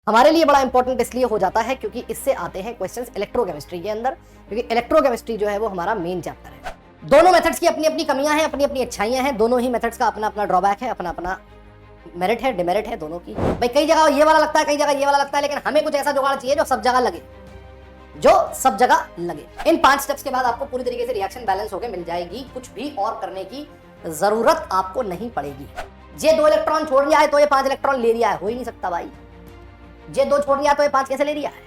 हमारे लिए बड़ा इंपॉर्टेंट इसलिए हो जाता है क्योंकि इससे आते हैं क्वेश्चंस इलेक्ट्रोकेमिस्ट्री के अंदर, क्योंकि इलेक्ट्रोकेमिस्ट्री जो है वो हमारा मेन चैप्टर है। दोनों मेथड्स की अपनी अपनी कमियां हैं, अपनी अपनी अच्छाइयां हैं, दोनों ही मेथड्स का अपना अपना ड्रॉबैक है, अपना अपना मेरिट है, डिमेरिट है दोनों की। भाई कई जगह ये वाला लगता है, कई जगह ये वाला लगता है, लेकिन हमें कुछ ऐसा जुगाड़ चाहिए जो सब जगह लगे, जो सब जगह लगे। इन 5 स्टेप्स के बाद आपको पूरी तरीके से रिएक्शन बैलेंस होकर मिल जाएगी, कुछ भी और करने की जरूरत आपको नहीं पड़ेगी। ये 2 इलेक्ट्रॉन छोड़ रहा है तो ये 5 इलेक्ट्रॉन ले रहा है, हो ही नहीं सकता भाई। ये 2 छोड़ रहा तो ये 5 कैसे ले रहा है?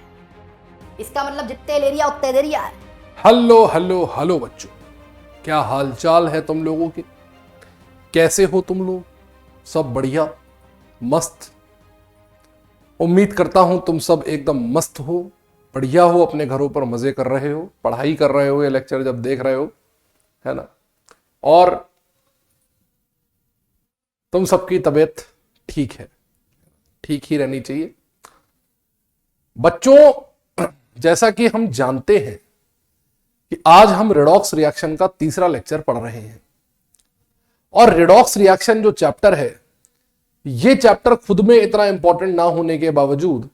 इसका मतलब जितने ले रहा उतने दे रहा है। हेलो हेलो हेलो बच्चों, क्या हालचाल है तुम लोगों के? कैसे हो तुम लोग? सब बढ़िया, मस्त। उम्मीद करता हूं तुम सब एकदम मस्त हो, बढ़िया हो, अपने घरों पर मजे कर रहे हो, पढ़ाई कर रहे हो, ये लेक्चर जब देख रहे हो, है ना। और तुम सबकी तबीयत ठीक है, ठीक ही रहनी चाहिए बच्चों। जैसा कि हम जानते हैं कि आज हम रेडॉक्स रिएक्शन का तीसरा लेक्चर पढ़ रहे हैं, और रेडॉक्स रिएक्शन जो चैप्टर है, ये चैप्टर खुद में इतना इंपॉर्टेंट ना होने के बावजूद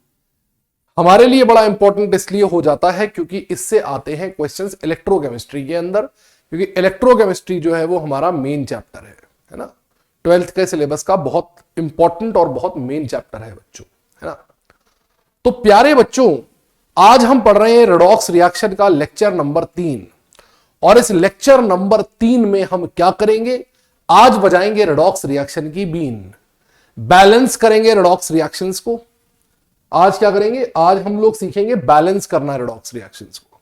हमारे लिए बड़ा इंपॉर्टेंट इसलिए हो जाता है क्योंकि इससे आते हैं क्वेश्चंस इलेक्ट्रोकेमिस्ट्री के अंदर, क्योंकि इलेक्ट्रोकेमिस्ट्री जो है वो हमारा मेन चैप्टर है ना। 12th के सिलेबस का बहुत इंपॉर्टेंट और बहुत मेन चैप्टर है बच्चों, है ना। तो प्यारे बच्चों, आज हम पढ़ रहे हैं रेडॉक्स रिएक्शन का लेक्चर नंबर 3, और इस लेक्चर नंबर 3 में हम क्या करेंगे? आज बजाएंगे रेडॉक्स रिएक्शन की बीन, बैलेंस करेंगे रेडॉक्स रिएक्शंस को। आज क्या करेंगे? आज हम लोग सीखेंगे बैलेंस करना रेडॉक्स रिएक्शंस को।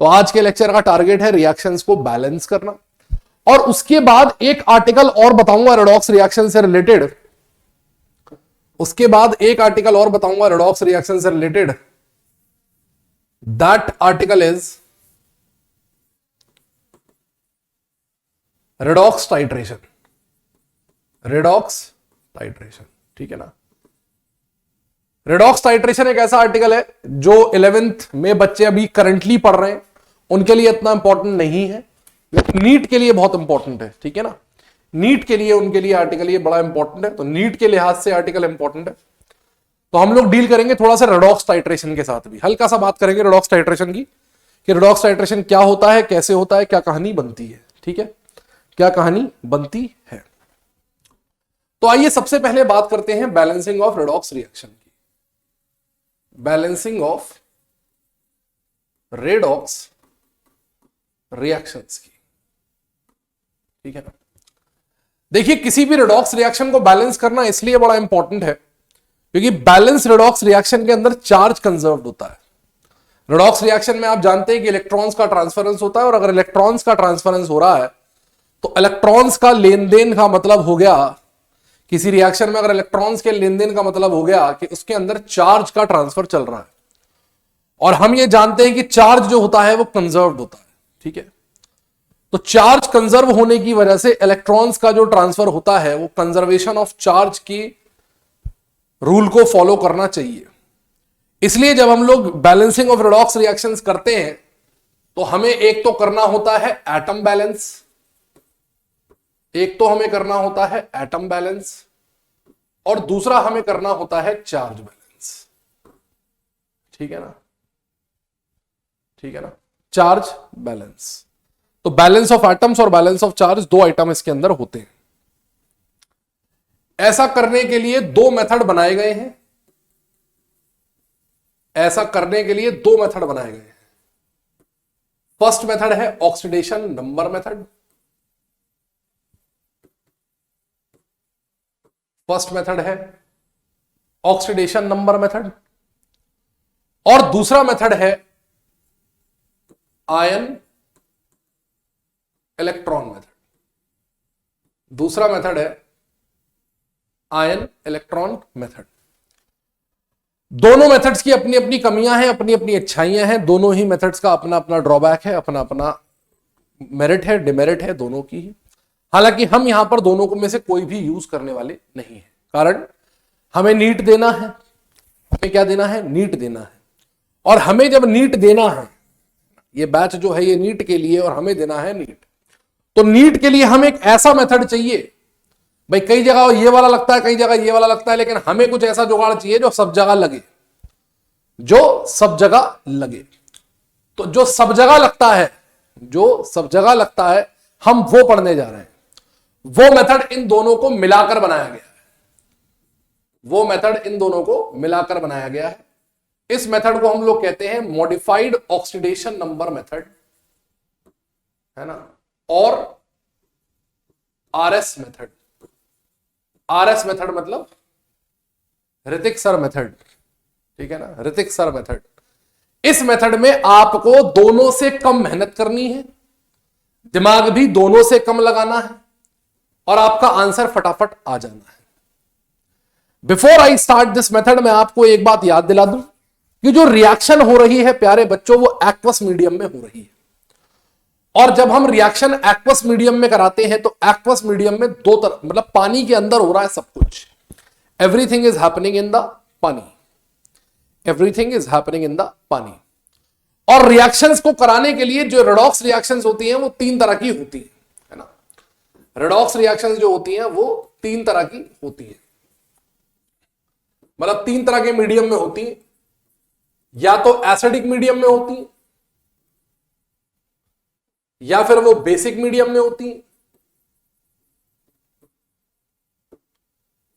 तो आज के लेक्चर का टारगेट है रिएक्शंस को बैलेंस करना, और उसके बाद एक आर्टिकल और बताऊंगा रेडॉक्स रिएक्शन से रिलेटेड। उसके बाद एक आर्टिकल और बताऊंगा रेडॉक्स रिएक्शन से related. That article is redox titration. Redox titration, ठीक है ना। रेडॉक्स टाइट्रेशन एक ऐसा आर्टिकल है जो 11th में बच्चे अभी करंटली पढ़ रहे हैं, उनके लिए इतना इंपॉर्टेंट नहीं है, लेकिन नीट के लिए बहुत इंपॉर्टेंट है, ठीक है ना। नीट के लिए, उनके लिए आर्टिकल ये बड़ा इंपॉर्टेंट है, तो नीट के लिहाज से आर्टिकल इंपॉर्टेंट है। तो हम लोग डील करेंगे थोड़ा सा रेडॉक्स टाइट्रेशन के साथ भी, हल्का सा बात करेंगे रेडॉक्स टाइट्रेशन की, कि रेडॉक्स टाइट्रेशन क्या होता है, कैसे होता है, क्या कहानी बनती है, ठीक है, क्या कहानी बनती है। तो आइए सबसे पहले बात करते हैं बैलेंसिंग ऑफ रेडॉक्स रिएक्शन की। बैलेंसिंग ऑफ रेडॉक्स रिएक्शंस की, ठीक है ना। देखिए, किसी भी रेडॉक्स रिएक्शन को बैलेंस करना इसलिए बड़ा इंपॉर्टेंट है क्योंकि बैलेंस रेडॉक्स रिएक्शन के अंदर चार्ज कंजर्व होता है। रेडॉक्स रिएक्शन में आप जानते हैं कि इलेक्ट्रॉन्स का ट्रांसफरेंस होता है, और अगर इलेक्ट्रॉन्स का ट्रांसफरेंस हो रहा है तो इलेक्ट्रॉन्स का लेन देन का मतलब हो गया, किसी रिएक्शन में अगर इलेक्ट्रॉन्स के लेन देन का मतलब हो गया कि उसके अंदर चार्ज का ट्रांसफर चल रहा है, और हम ये जानते हैं कि चार्ज जो होता है वो कंजर्व्ड होता है, ठीक है। तो चार्ज कंजर्व होने की वजह से इलेक्ट्रॉन्स का जो ट्रांसफर होता है वो कंजर्वेशन ऑफ चार्ज की रूल को फॉलो करना चाहिए। इसलिए जब हम लोग बैलेंसिंग ऑफ रेडॉक्स रिएक्शंस करते हैं तो हमें एक तो करना होता है एटम बैलेंस, एक तो हमें करना होता है एटम बैलेंस, और दूसरा हमें करना होता है चार्ज बैलेंस, ठीक है ना, ठीक है ना, चार्ज बैलेंस। तो बैलेंस ऑफ एटम्स और बैलेंस ऑफ चार्ज, 2 आइटम इसके अंदर होते हैं। ऐसा करने के लिए 2 मेथड बनाए गए हैं, ऐसा करने के लिए 2 मेथड बनाए गए हैं। फर्स्ट मेथड है oxidation number method, first method है ऑक्सीडेशन नंबर मेथड, और दूसरा मेथड है आयन इलेक्ट्रॉन मेथड। दूसरा मेथड है आयन इलेक्ट्रॉन मेथड। दोनों मेथड्स की अपनी अपनी कमियां हैं, अपनी अपनी अच्छाइयां हैं, दोनों ही मेथड्स का अपना अपना ड्रॉबैक है, अपना अपना मेरिट है, डिमेरिट है दोनों की ही। हालांकि हम यहां पर दोनों को में से कोई भी यूज करने वाले नहीं है, कारण हमें नीट देना है। हमें क्या देना है? नीट देना है। और हमें जब नीट देना है, ये बैच जो है ये नीट के लिए, और हमें देना है नीट, तो नीट के लिए हमें एक ऐसा मेथड चाहिए। भाई कई जगह ये वाला लगता है, कई जगह ये वाला लगता है, लेकिन हमें कुछ ऐसा जुगाड़ चाहिए जो सब जगह लगे, जो सब जगह लगे। तो जो सब जगह लगता है, जो सब जगह लगता है, हम वो पढ़ने जा रहे हैं। वो मेथड इन दोनों को मिलाकर बनाया गया है, वो मेथड इन दोनों को मिलाकर बनाया गया है। इस मेथड को हम लोग कहते हैं मॉडिफाइड ऑक्सीडेशन नंबर मेथड, है ना, और आरएस मेथड। आरएस मेथड मतलब ऋतिक सर मेथड, ठीक है ना, ऋतिक सर मेथड। इस मेथड में आपको दोनों से कम मेहनत करनी है, दिमाग भी दोनों से कम लगाना है, और आपका आंसर फटाफट आ जाना है। Before I start this method, मैं आपको एक बात याद दिला दूं कि जो रिएक्शन हो रही है प्यारे बच्चों, वो एक्वस मीडियम में हो रही है। और जब हम रिएक्शन एक्वस मीडियम में कराते हैं तो एक्वस मीडियम में दो तरह, मतलब पानी के अंदर हो रहा है सब कुछ। Everything is happening in the pani, everything is happening in the pani. और रिएक्शंस को कराने के लिए जो रेडॉक्स रिएक्शंस होती हैं वो तीन तरह की होती है ना। रेडॉक्स रिएक्शंस जो होती हैं वो तीन तरह की होती है, मतलब तीन तरह के मीडियम में होती है। या तो एसिडिक मीडियम में होती है, या फिर वो बेसिक मीडियम में होती है,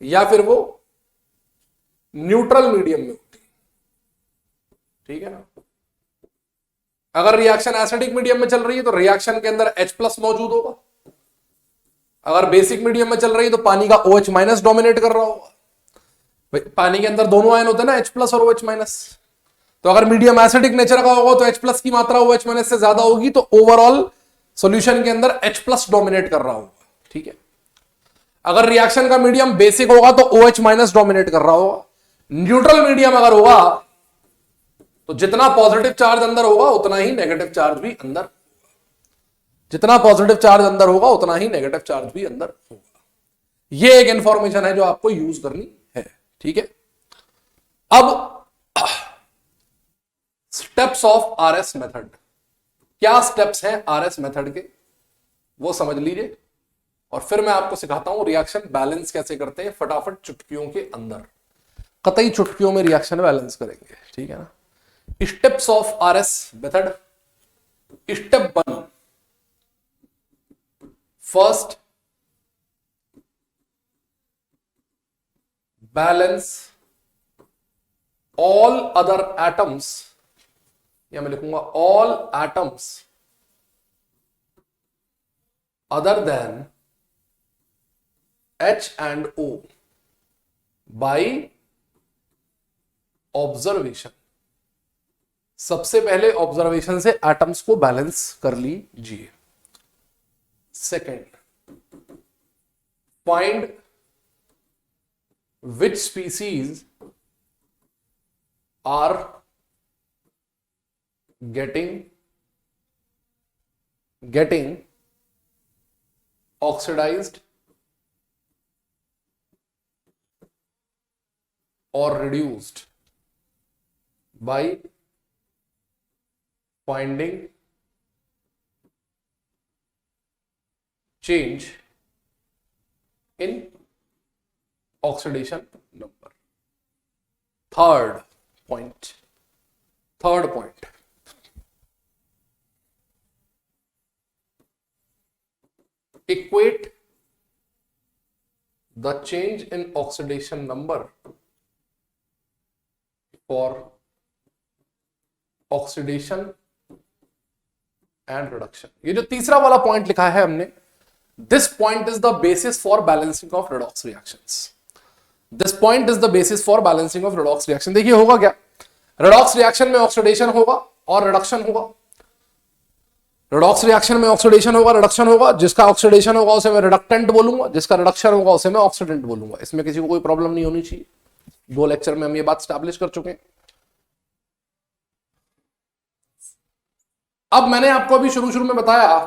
या फिर वो न्यूट्रल मीडियम में होती है, ठीक है ना। अगर रिएक्शन एसिडिक मीडियम में चल रही है तो रिएक्शन के अंदर H+ मौजूद होगा। अगर बेसिक मीडियम में चल रही है तो पानी का OH- डोमिनेट कर रहा होगा। पानी के अंदर दोनों आयन होते हैं ना, H+ और OH-। तो अगर मीडियम एसिडिक नेचर का होगा तो H+ की मात्रा OH- से ज्यादा होगी, तो ओवरऑल सॉल्यूशन के अंदर H+ डोमिनेट कर रहा होगा, ठीक है। अगर रिएक्शन का मीडियम बेसिक होगा तो OH- डोमिनेट कर रहा होगा। न्यूट्रल मीडियम अगर होगा तो जितना पॉजिटिव चार्ज अंदर होगा उतना ही नेगेटिव चार्ज भी अंदर, जितना पॉजिटिव चार्ज अंदर होगा उतना ही नेगेटिव चार्ज भी अंदर होगा। यह एक इंफॉर्मेशन है जो आपको यूज करनी है, ठीक है। अब स्टेप्स ऑफ आरएस मेथड, क्या स्टेप्स हैं आरएस मेथड के, वो समझ लीजिए, और फिर मैं आपको सिखाता हूं रिएक्शन बैलेंस कैसे करते हैं फटाफट चुटकियों के अंदर। कतई चुटकियों में रिएक्शन बैलेंस करेंगे, ठीक है ना। Steps of RS method. Step 1, first balance all other atoms, या मैं लिखूंगा all atoms other than H and O by observation. सबसे पहले ऑब्जर्वेशन से एटम्स को बैलेंस कर लीजिए। Second, find which species are getting oxidized or reduced by finding change in oxidation number. Third point, equate the change in oxidation number for oxidation and reduction। ये जो तीसरा वाला पॉइंट लिखा है हमने, this point is the basis for balancing of redox reactions. This point is the basis for balancing of redox reaction. देखिए होगा क्या, रेडॉक्स रिएक्शन में ऑक्सीडेशन होगा और रिडक्शन होगा। रेडॉक्स रिएक्शन में ऑक्सीडेशन होगा, रिडक्शन होगा। जिसका ऑक्सीडेशन होगा उसे मैं रिडक्टेंट बोलूंगा, जिसका रिडक्शन होगा उसे मैं ऑक्सीडेंट बोलूंगा। इसमें किसी को कोई प्रॉब्लम नहीं होनी चाहिए। 2 लेक्चर में हम ये बात स्टैब्लिश कर चुके हैं। अब मैंने आपको अभी शुरू में बताया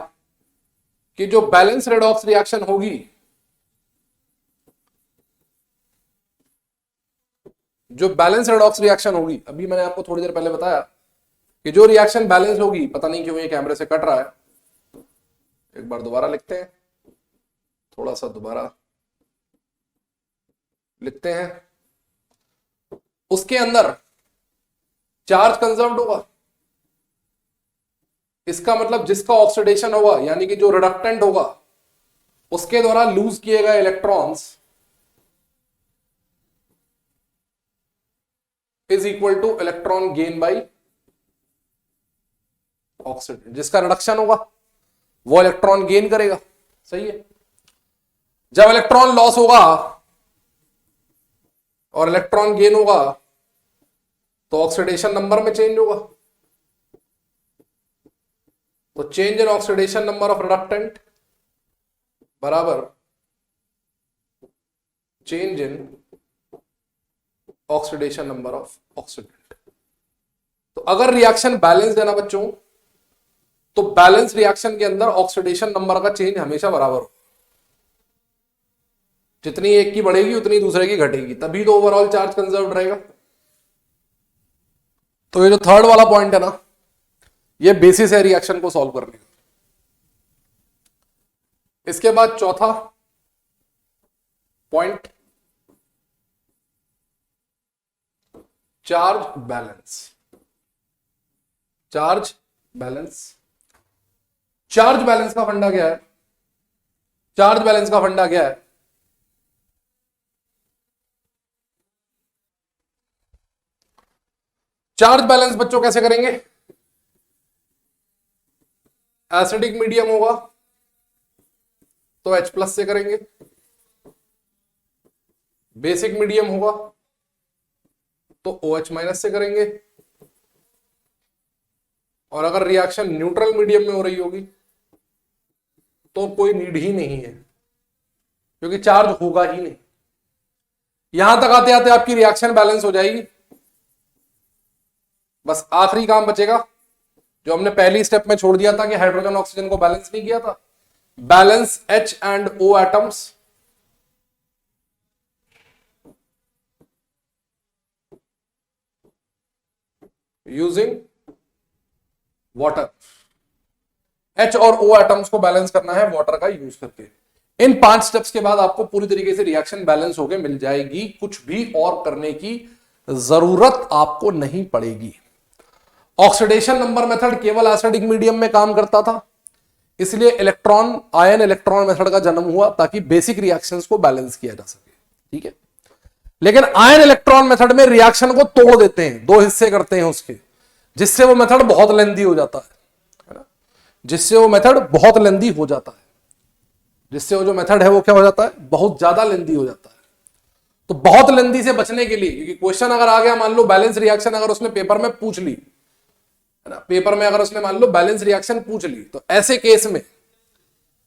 कि जो बैलेंस रेडॉक्स रिएक्शन होगी, जो बैलेंस रेडॉक्स रिएक्शन होगी, अभी मैंने आपको थोड़ी देर पहले बताया कि जो रिएक्शन बैलेंस होगी, पता नहीं क्यों ये कैमरे से कट रहा है, एक बार दोबारा लिखते हैं, थोड़ा सा दोबारा लिखते हैं। उसके अंदर चार्ज कंजर्व्ड होगा, इसका मतलब जिसका ऑक्सीडेशन होगा यानी कि जो रिडक्टेंट होगा उसके द्वारा लूज किए गए electrons is equal two electron gain by oxidant. जिसका रिडक्शन होगा वो इलेक्ट्रॉन गेन करेगा, सही है। जब इलेक्ट्रॉन लॉस होगा और इलेक्ट्रॉन गेन होगा तो ऑक्सीडेशन नंबर में चेंज होगा, तो change in oxidation number of reductant बराबर change in oxidation number of oxidant. तो अगर रिएक्शन बैलेंस है ना बच्चों, तो बैलेंस रिएक्शन के अंदर ऑक्सीडेशन नंबर का चेंज हमेशा बराबर हो, जितनी एक की बढ़ेगी उतनी दूसरे की घटेगी, तभी तो ओवरऑल चार्ज कंजर्व्ड रहेगा। तो ये जो थर्ड वाला पॉइंट है ना, ये बेसिस है रिएक्शन को सॉल्व करने का। इसके बाद चौथा point, charge balance. Charge balance, charge balance का फंडा क्या है? चार्ज बैलेंस का फंडा क्या है? चार्ज बैलेंस बच्चों कैसे करेंगे? एसिडिक मीडियम होगा तो H+ से करेंगे, बेसिक मीडियम होगा तो OH- से करेंगे, और अगर रिएक्शन न्यूट्रल मीडियम में हो रही होगी तो कोई नीड ही नहीं है, क्योंकि चार्ज होगा ही नहीं। यहां तक आते आते आपकी रिएक्शन बैलेंस हो जाएगी। बस आखिरी काम बचेगा जो हमने पहली स्टेप में छोड़ दिया था कि हाइड्रोजन ऑक्सीजन को बैलेंस नहीं किया था, balance H and O atoms using water. H और O एटम्स को बैलेंस करना है वाटर का यूज करके। इन 5 स्टेप्स के बाद आपको पूरी तरीके से रिएक्शन बैलेंस होके मिल जाएगी, कुछ भी और करने की जरूरत आपको नहीं पड़ेगी। ऑक्सीडेशन नंबर मेथड केवल एसिडिक मीडियम में काम करता था, इसलिए इलेक्ट्रॉन आयन इलेक्ट्रॉन मेथड का जन्म हुआ ताकि बेसिक रिएक्शंस को बैलेंस किया जा सके, ठीक है। लेकिन आयन इलेक्ट्रॉन मेथड में रिएक्शन को तोड़ देते हैं, 2 हिस्से करते हैं उसके, जिससे वो मेथड बहुत लेंदी हो जाता है ना, जिससे वो मेथड बहुत लेंदी हो जाता है, जिससे वो जो मेथड है वो क्या हो जाता है, बहुत ज्यादा लेंदी हो जाता है। तो बहुत लेंदी से बचने के लिए, क्योंकि क्वेश्चन अगर आ गया, मान लो बैलेंस रिएक्शन अगर उसने पेपर में पूछ ली है ना, पेपर में अगर उसने मान लो बैलेंस रिएक्शन पूछ ली, तो ऐसे केस में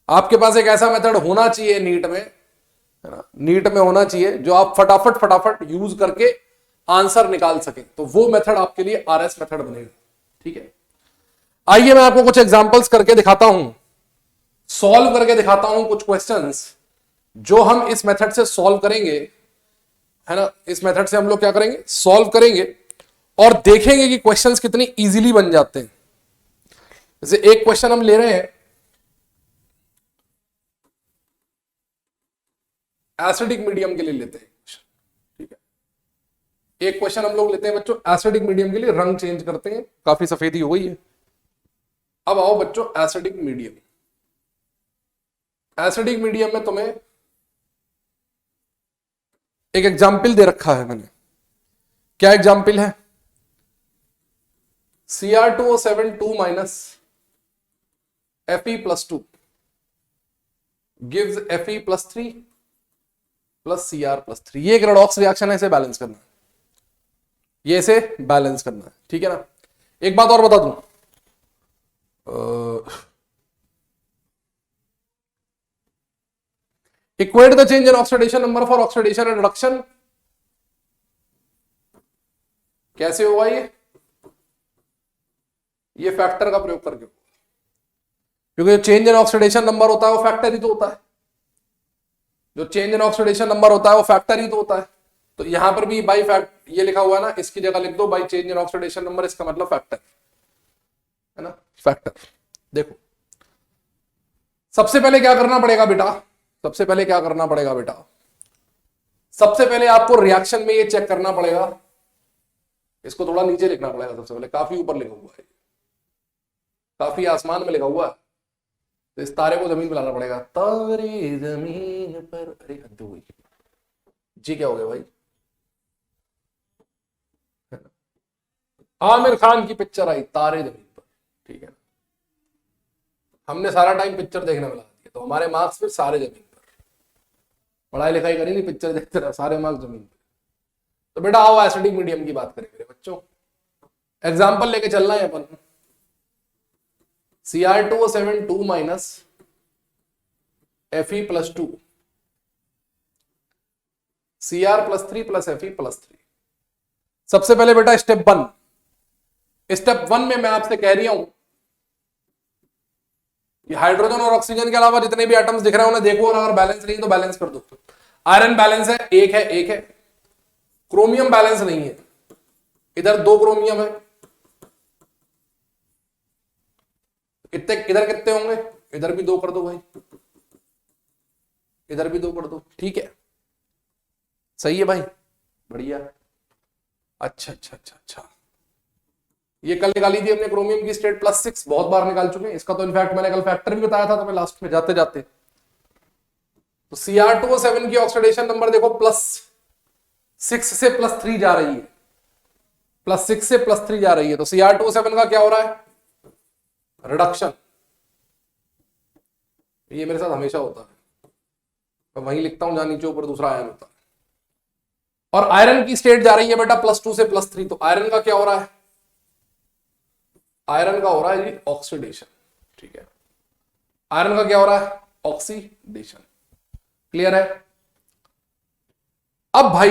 आपके पास एक ऐसा मेथड होना चाहिए नीट में, है ना, नीट में होना चाहिए जो आप फटाफट यूज करके आंसर निकाल सके। तो वो मेथड आपके लिए RS मेथड बनेगा, ठीक है। आइए मैं आपको कुछ एग्जांपल्स करके दिखाता हूं, सॉल्व करके दिखाता हूं कुछ क्वेश्चंस जो हम इस मेथड से सॉल्व करेंगे, है ना। इस मेथड से हम लोग क्या करेंगे, सॉल्व करेंगे और देखेंगे कि क्वेश्चंस कितनी इजीली बन जाते हैं। जैसे एक क्वेश्चन हम ले रहे हैं एसिडिक मीडियम के लिए लेते हैं, ठीक है। एक क्वेश्चन हम लोग लेते हैं बच्चों एसिडिक मीडियम के लिए, रंग चेंज करते हैं, काफी सफेदी हो गई है। अब आओ बच्चों एसिडिक मीडियम। एसिडिक मीडियम में तुम्हें एक एग्जाम्पल दे रखा है मैंने। क्या एग्जाम्पल है? Cr2O7 2 minus Fe+2 gives Fe+3 plus Cr+3। ये एक रेडॉक्स रिएक्शन है, इसे बैलेंस करना है, ये इसे बैलेंस करना है, ठीक है ना। एक बात और बता दूं, equate the change in oxidation number for oxidation and reduction. कैसे होगा ये फैक्टर का प्रयोग करके, क्योंकि चेंज इन ऑक्सीडेशन नंबर होता है वो फैक्टर ही तो होता है, जो चेंज इन ऑक्सीडेशन नंबर होता है वो फैक्टर ही तो होता है। तो यहां पर भी बाई फैक्ट ये लिखा हुआ है ना, इसकी जगह लिख दो by change in oxidation number, इसका मतलब फैक्टर है ना, फैक्टर। देखो सबसे पहले क्या करना पड़ेगा बेटा, सबसे पहले क्या करना पड़ेगा बेटा, सबसे पहले आपको रिएक्शन में ये चेक करना पड़ेगा इसको थोड़ा नीचे लिखना पड़ेगा सबसे पहले, काफी ऊपर लिखा हुआ है, काफी आसमान में लिखा हुआ है, तो इस तारे को जमीन पर लाना पड़ेगा। तारे जमीन पर, अरे हद हो गई जी, क्या हो गया भाई? आमिर खान की पिक्चर आई तारे जमीन पर, ठीक है, हमने सारा टाइम पिक्चर देखने में लगा दिया, तो हमारे मार्क्स फिर सारे जमीन पर, पढ़ाई लिखाई करी नहीं, पिक्चर देखते रहे, सारे मार्क्स जमीन पर। तो बेटा आओ एसिडिक मीडियम की बात करें मेरे बच्चों, एग्जाम्पल लेके चलना है अपन। Cr2O7 2 minus Fe+2, Cr+3 plus Fe+3। सबसे पहले बेटा स्टेप 1, स्टेप 1 में मैं आपसे कह रही हूं कि हाइड्रोजन और ऑक्सीजन के अलावा जितने भी एटम्स दिख रहे हैं उन्हें देखो, और अगर बैलेंस नहीं तो बैलेंस कर दो। आयरन बैलेंस है, एक है, एक है। क्रोमियम बैलेंस नहीं है, इधर 2 क्रोमियम है, कितने इधर कितने होंगे? इधर भी 2 कर दो भाई, इधर भी 2 कर दो, ठीक है, सही है भाई, बढ़िया। अच्छा अच्छा अच्छा अच्छा, ये कल निकाली थी हमने क्रोमियम की स्टेट +6, बहुत बार निकाल चुके हैं इसका, तो इनफैक्ट मैंने कल फैक्टर भी बताया था, तो मैं लास्ट में जाते जाते, तो Cr2O7 की ऑक्सीडेशन नंबर देखो +6 से +3 जा रही है, +6 से +3 जा रही है, तो Cr2O7 का क्या हो रहा है? रिडक्शन। ये मेरे साथ हमेशा होता है, मैं वहीं लिखता हूं जहां नीचे ऊपर दूसरा आयन होता है। और आयरन की स्टेट जा रही है बेटा +2 से +3, तो आयरन का क्या हो रहा है? आयरन का हो रहा है जी ऑक्सीडेशन, ठीक है, आयरन का क्या हो रहा है? ऑक्सीडेशन। क्लियर है? अब भाई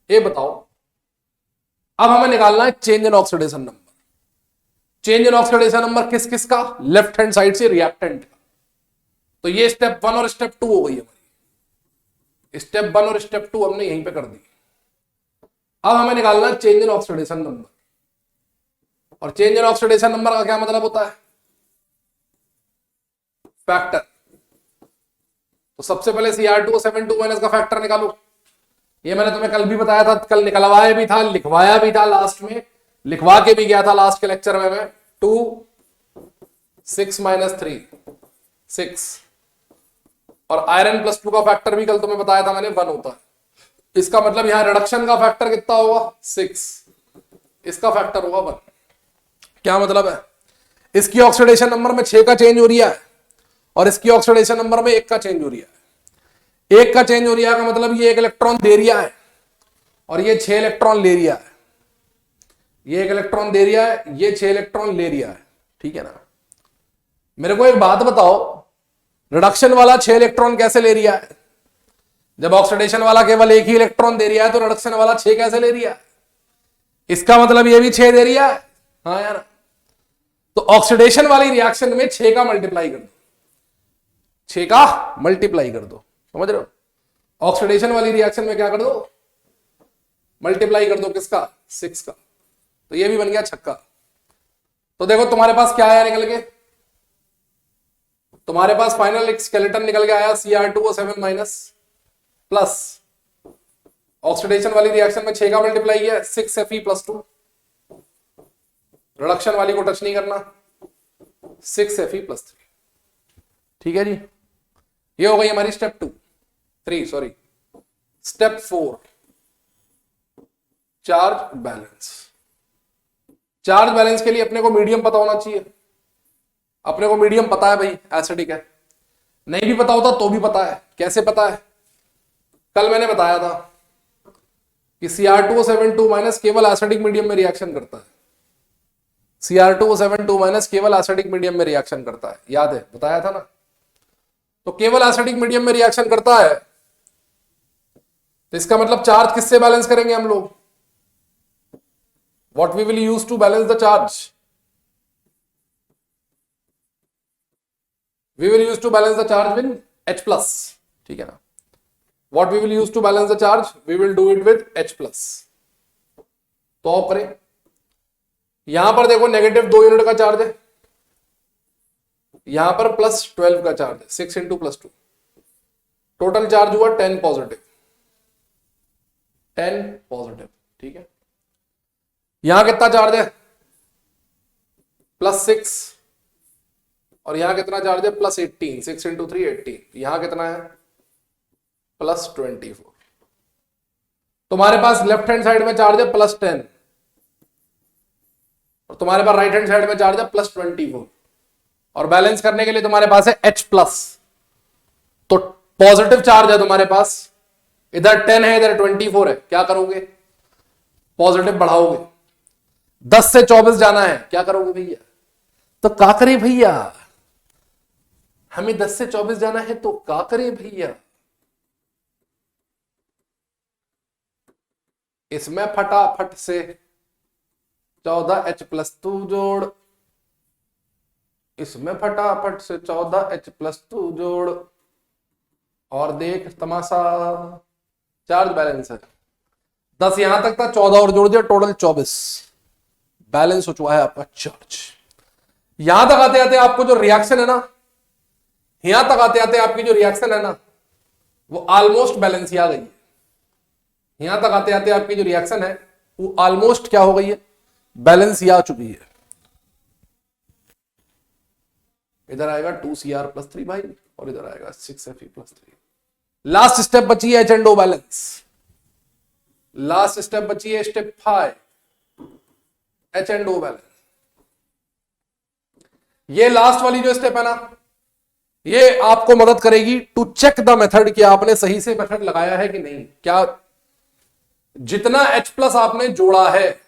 ये बताओ, अब हमें निकालना है change in oxidation number. Change in oxidation number किस किस का? लेफ्ट हैंड साइड से रिएक्टेंट का। तो ये स्टेप 1 और स्टेप 2 हो गई हमारी, स्टेप 1 और स्टेप 2 हमने यहीं पे कर दी। अब हमें निकालना है चेंज इन ऑक्सीडेशन नंबर, और चेंज इन ऑक्सीडेशन नंबर का क्या मतलब होता है? फैक्टर। तो सबसे पहले Cr2O7 2 माइनस का फैक्टर निकालो, ये मैंने तुम्हें कल भी बताया था, कल निकलवाया भी था, लिखवाया भी था, लास्ट में लिखवा के भी गया था लास्ट के लेक्चर में मैं। 2 6 - 3 6, और आयरन +2 का फैक्टर भी कल तुम्हें बताया था मैंने 1 होता है। इसका मतलब यहां रिडक्शन का फैक्टर कितना होगा? 6, इसका फैक्टर होगा 1। क्या मतलब है? इसकी ऑक्सीडेशन नंबर में 6 का चेंज हो रहा है, और इसकी ऑक्सीडेशन नंबर में 1 का चेंज हो रहा है। 1 का चेंज हो रहा है का मतलब ये 1 इलेक्ट्रॉन दे रहा है, और ये 6 इलेक्ट्रॉन ले रहा है। ये 1 इलेक्ट्रॉन दे रहा है, ये 6 इलेक्ट्रॉन ले रहा है, ठीक है ना। मेरे को एक बात बताओ, रिडक्शन वाला 6 इलेक्ट्रॉन कैसे ले रहा है? जब ऑक्सीडेशन वाला केवल 1 ही इलेक्ट्रॉन दे रहा है, तो रिडक्शन वाला 6 कैसे ले रहा है? इसका मतलब ये भी 6 दे रहा है, हाँ यार। तो ऑक्सीडेशन वाली रिएक्शन में 6 का मल्टीप्लाई कर दो, 6 का मल्टीप्लाई कर दो, समझ रहे हो? ऑक्सीडेशन वाली रिएक्शन में क्या कर दो? मल्टीप्लाई कर दो, किसका? 6 का। तो ये भी बन गया छक्का। तो देखो तुम्हारे पास क्या आया निकल के, तुम्हारे पास फाइनल एक स्केलेटन निकल के आया Cr2O7 माइनस प्लस ऑक्सीडेशन वाली रिएक्शन में 6 का मल्टीप्लाई किया 6 Fe+2, रिडक्शन वाली को टच नहीं करना, 6 Fe+3, ठीक है जी। ये हो गई हमारी step 3 sorry step 4, charge balance. Charge balance के लिए अपने को मीडियम पता होना चाहिए। अपने को मीडियम पता है भाई, एसिडिक है। नहीं भी पता होता तो भी पता है। कैसे पता है? कल मैंने बताया था कि Cr2O7 2 माइनस केवल एसिडिक मीडियम में रिएक्शन करता है। Cr2O7 2 माइनस केवल एसिडिक मीडियम में रिएक्शन करता है, याद है? बताया था ना। तो केवल एसिडिक मीडियम में रिएक्शन करता है, तो इसका मतलब चार्ज किससे बैलेंस करेंगे हम लोग? What we will use to balance the charge? We will use to balance the charge with H+, ठीक है ना। What we will use to balance the charge? We will do it with H+. तो of करें, यहां पर देखो negative 2 unit का charge है, यहां पर +12 का चार्ज है, 6 × +2, टोटल चार्ज हुआ 10 पॉजिटिव, 10 पॉजिटिव, ठीक है। यहां कितना चार्ज है? +6, और यहां कितना चार्ज है? +18, 6 × 3 18। यहां कितना है? +24। तुम्हारे पास लेफ्ट हैंड साइड में चार्ज है +10, और तुम्हारे पास राइट हैंड साइड में चार्ज है +24, और बैलेंस करने के लिए तुम्हारे पास है H+। तो पॉजिटिव चार्ज है तुम्हारे पास, इधर 10 है, इधर 24 है। क्या करोगे? पॉजिटिव बढ़ाओगे। 10 से 24 जाना है, क्या करोगे भैया? तो क्या करें भैया? हमें 10 से 24 जाना है, तो क्या करें भैया? इसमें फटाफट से 14H+ तू जोड़, इसमें फटाफट से 14H+ तू जोड़, और देख तमाशा, चार्ज बैलेंस है। 10 यहां तक था, 14 और जोड़ दिया, टोटल 24, बैलेंस हो चुका है आपका चार्ज। यहां तक आते आते आपको जो रिएक्शन है ना, यहां तक आते आते आपकी जो रिएक्शन है ना, वो ऑलमोस्ट बैलेंस ही आ गई है। यहां तक आते आते आपकी जो रिएक्शन है वो ऑलमोस्ट क्या हो गई है? बैलेंस ही आ चुकी है। इधर आएगा 2Cr+3 भाई, और इधर आएगा 6Fe+3। लास्ट स्टेप बची है H&O बैलेंस। लास्ट स्टेप बची है स्टेप 5, H&O बैलेंस। ये लास्ट वाली जो स्टेप है ना, ये आपको मदद करेगी टू चेक द मेथड कि आपने सही से मेथड लगाया है कि नहीं। क्या जितना H+ आपने जोड़ा है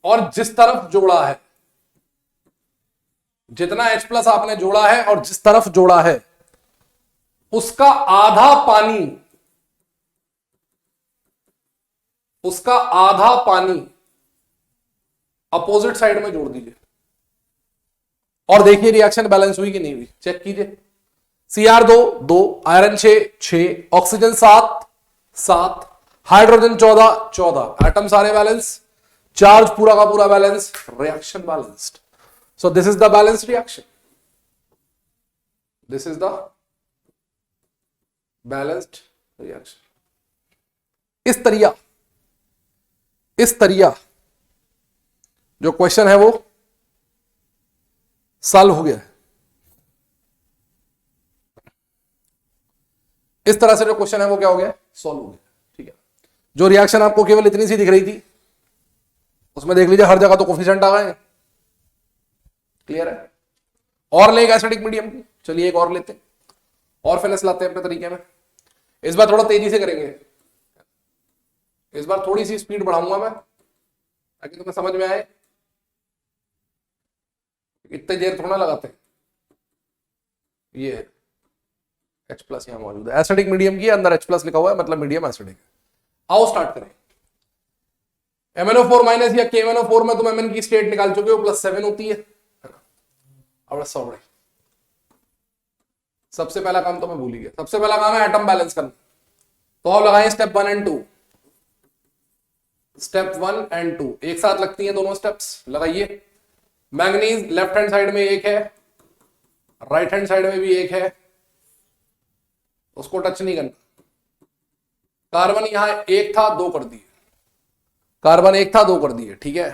और जिस तरफ जोड़ा है, जितना H+ आपने जोड़ा है और जिस तरफ जोड़ा है, उसका आधा पानी, उसका आधा पानी अपोजिट साइड में जोड़ दीजिए, और देखिए रिएक्शन बैलेंस हुई कि नहीं हुई। चेक कीजिए। Cr2 2, iron 6, oxygen 7, hydrogen 14, atom सारे बैलेंस, चार्ज पूरा का पूरा balance, reaction balanced. So this is the balanced reaction, this is the balanced reaction. इस तरिया जो क्वेश्चन है वो सॉल्व हो गया है। इस तरह से जो क्वेश्चन है वो क्या हो गया? सॉल्व हो गया। ठीक है, जो रिएक्शन आपको केवल इतनी सी दिख रही थी, उसमें देख लीजिए हर जगह तो कोफिशिएंट आ गए। क्लियर है? और ले एक एसिडिक मीडियम की, चलिए एक और लेते हैं, और फिनिश लाते हैं अपने तरीके में। इस बार थोड़ा तेजी से करेंगे, इस बार थोड़ी सी स्पीड बढ़ाऊंगा मैं, ताकि तुम्हें समझ में आए। इतने देर थोड़ा लगाते हैं। ये H+ यहां मौजूद है, एसिडिक मीडियम की अंदर H+ लिखा हुआ है, मतलब मीडियम एसिडिक। आओ स्टार्ट करें। MnO4- या KMnO4 में तुम Mn की स्टेट निकाल चुके हो, +7 होती है। अब सॉरी, सबसे पहला काम तो मैं भूल ही गया। सबसे पहला काम है एटम बैलेंस करना। तो अब लगाएं स्टेप 1 और 2। स्टेप 1 और 2 एक साथ लगती हैं दोनों स्टेप्स, लगाइए। मैंगनीज लेफ्ट हैंड साइड में एक है, राइट हैंड साइड में भी एक है, उसको टच नहीं करना। कार्बन यहां एक था, 2 कर दिए। कार्बन एक था, 2 कर दिए। ठीक है,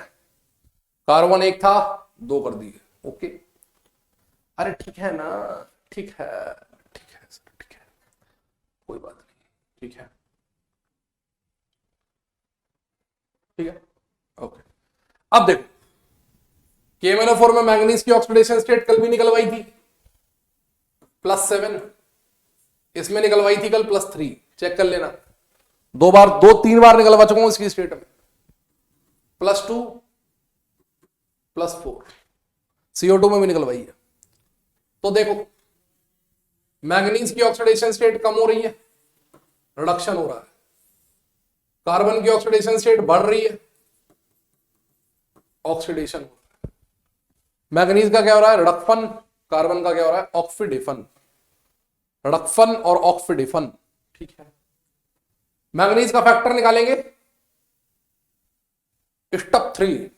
कार्बन एक था, 2 कर दिए। ओके, अरे ठीक है ना, ठीक है, ठीक है सर, ठीक है, कोई बात नहीं, ठीक है, ठीक है, ओके। अब देखो, KMnO4 में मैंगनीज की ऑक्सीडेशन स्टेट कल भी निकलवाई थी, +7। इसमें निकलवाई थी कल +3। चेक कर लेना, 2 3 बार निकलवा चुका हूं इसकी स्टेट में। +2, +4 CO2 में भी निकलवाई है। तो देखो, मैंगनीज की ऑक्सीडेशन स्टेट कम हो रही है, रिडक्शन हो रहा है। कार्बन की ऑक्सीडेशन स्टेट बढ़ रही है, ऑक्सीडेशन हो रहा है। मैंगनीज का क्या हो रहा है? रिडक्शन। कार्बन का क्या हो रहा है? ऑक्सीडेशन। रिडक्शन और ऑक्सीडेशन। ठीक है, मैंगनीज का फैक्टर निकालेंगे स्टेप 3।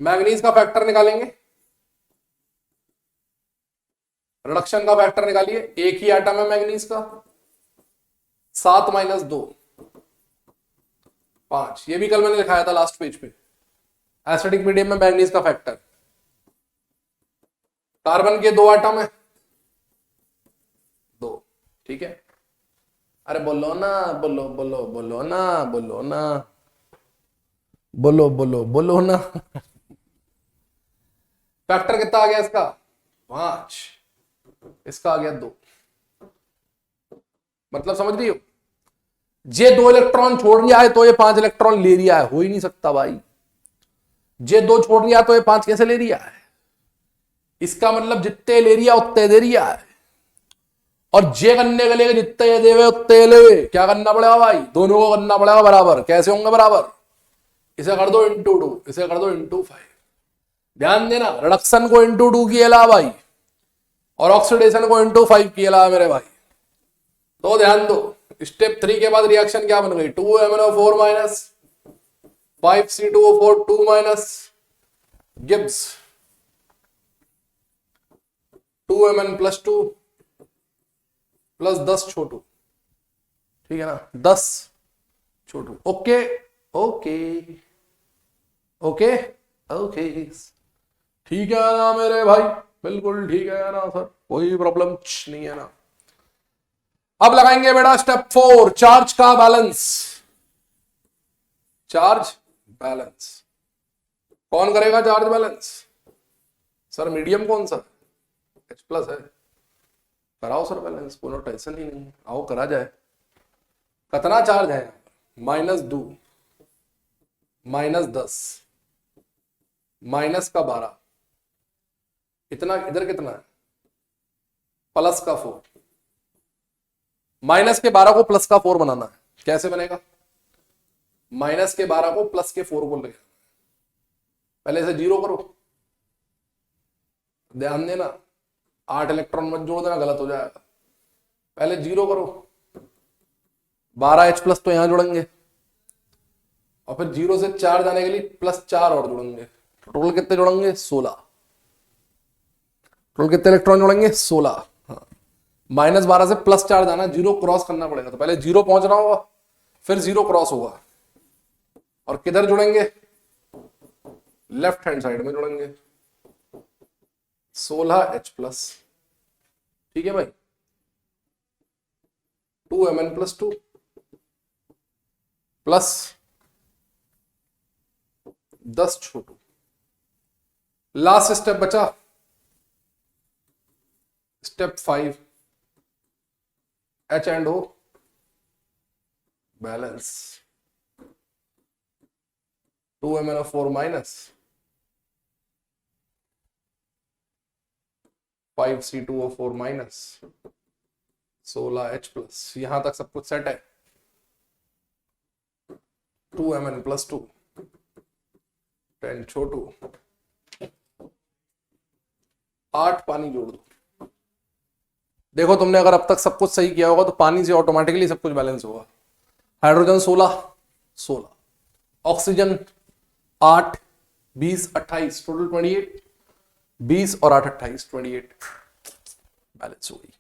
मैंगनीज का फैक्टर निकालेंगे, रिडक्शन का फैक्टर निकालिए। एक ही एटम है मैंगनीज का, 7 - 2, 5। ये भी कल मैंने दिखाया था लास्ट पेज पे, एसिडिक मीडियम में मैंगनीज का फैक्टर। कार्बन के 2 आटम है, 2, ठीक है। अरे बोलो ना, बोलो बोलो बोलो ना, बोलो ना, बोलो बोलो बोलो ना। फैक्टर कितना आ गया इसका? 5, इसका आ गया 2। मतलब समझ रही हो, जे 2 इलेक्ट्रॉन छोड़ रहा है तो ये 5 इलेक्ट्रॉन ले रहा है, हो ही नहीं सकता भाई। जे 2 छोड़ रहा है तो ये 5 कैसे ले रहा है? इसका मतलब जितने ले रहा उतने दे रहा है, और जे करने के लिए जितने ये देवे उतने ले। क्या करना पड़ेगा भाई? दोनों को करना पड़ेगा बराबर। कैसे होंगे बराबर? इसे कर दो इंटू 2, इसे कर दो इंटू 5। ध्यान देना, रिडक्शन को इंटू 2 किया ला भाई, और ऑक्सीडेशन को इंटू 5 किया ला मेरे भाई। तो ध्यान दो, स्टेप 3 के बाद रिएक्शन क्या बन गई? 2MnO4 minus 5C2O4 2 minus Gibbs 2Mn plus 2 plus 10 छोटू, ठीक है ना, 10 छोटू। ओके ओके ओके ओके, ठीक है ना मेरे भाई? बिल्कुल ठीक है ना सर, कोई प्रॉब्लम नहीं है ना। अब लगाएंगे बेटा स्टेप 4, चार्ज का बैलेंस। चार्ज बैलेंस कौन करेगा? चार्ज बैलेंस सर मीडियम कौन सा? H+ है, कराओ सर बैलेंस, कोनो टेंशन ही नहीं, आओ करा जाए। कितना चार्ज है? -2, -10, माइनस का 12, इतना इधर कितना है? प्लस का 4। माइनस के 12 को प्लस का 4 बनाना है। कैसे बनेगा? माइनस के 12 को प्लस के 4 को लेगा, पहले इसे 0 करो। ध्यान देना, 8 इलेक्ट्रॉन मत जोड़ देना, गलत हो जाएगा। पहले 0 करो, 12H+ तो यहां जोड़ेंगे, और फिर 0 से 4 जाने के लिए +4 और जोड़ेंगे। टोटल कितने जोड़ेंगे? 16। टोटल कितने इलेक्ट्रॉन जोड़ेंगे? 16। हाँ, -12 से +4 जाना, 0 क्रॉस करना पड़ेगा। तो पहले 0 पहुंचना होगा, फिर 0 क्रॉस होगा, और किधर जुड़ेंगे? लेफ्ट हैंड साइड में जुड़ेंगे, 16H+, ठीक है भाई। 2Mn + 2 प्लस 10 छोटू। लास्ट स्टेप बचा step 5, H&O balance. 2MnO4 minus 5C2O4 minus 16H+। यहां तक सब कुछ सेट है। 2Mn + 2 10 छोटू, 8 पानी जोड़ दो। देखो तुमने अगर अब तक सब कुछ सही किया होगा तो पानी से ऑटोमेटिकली सब कुछ बैलेंस होगा। हाइड्रोजन 16, ऑक्सीजन 8, 20, 28, टोटल 28, 20 और 8 28, 28, बैलेंस हो गई,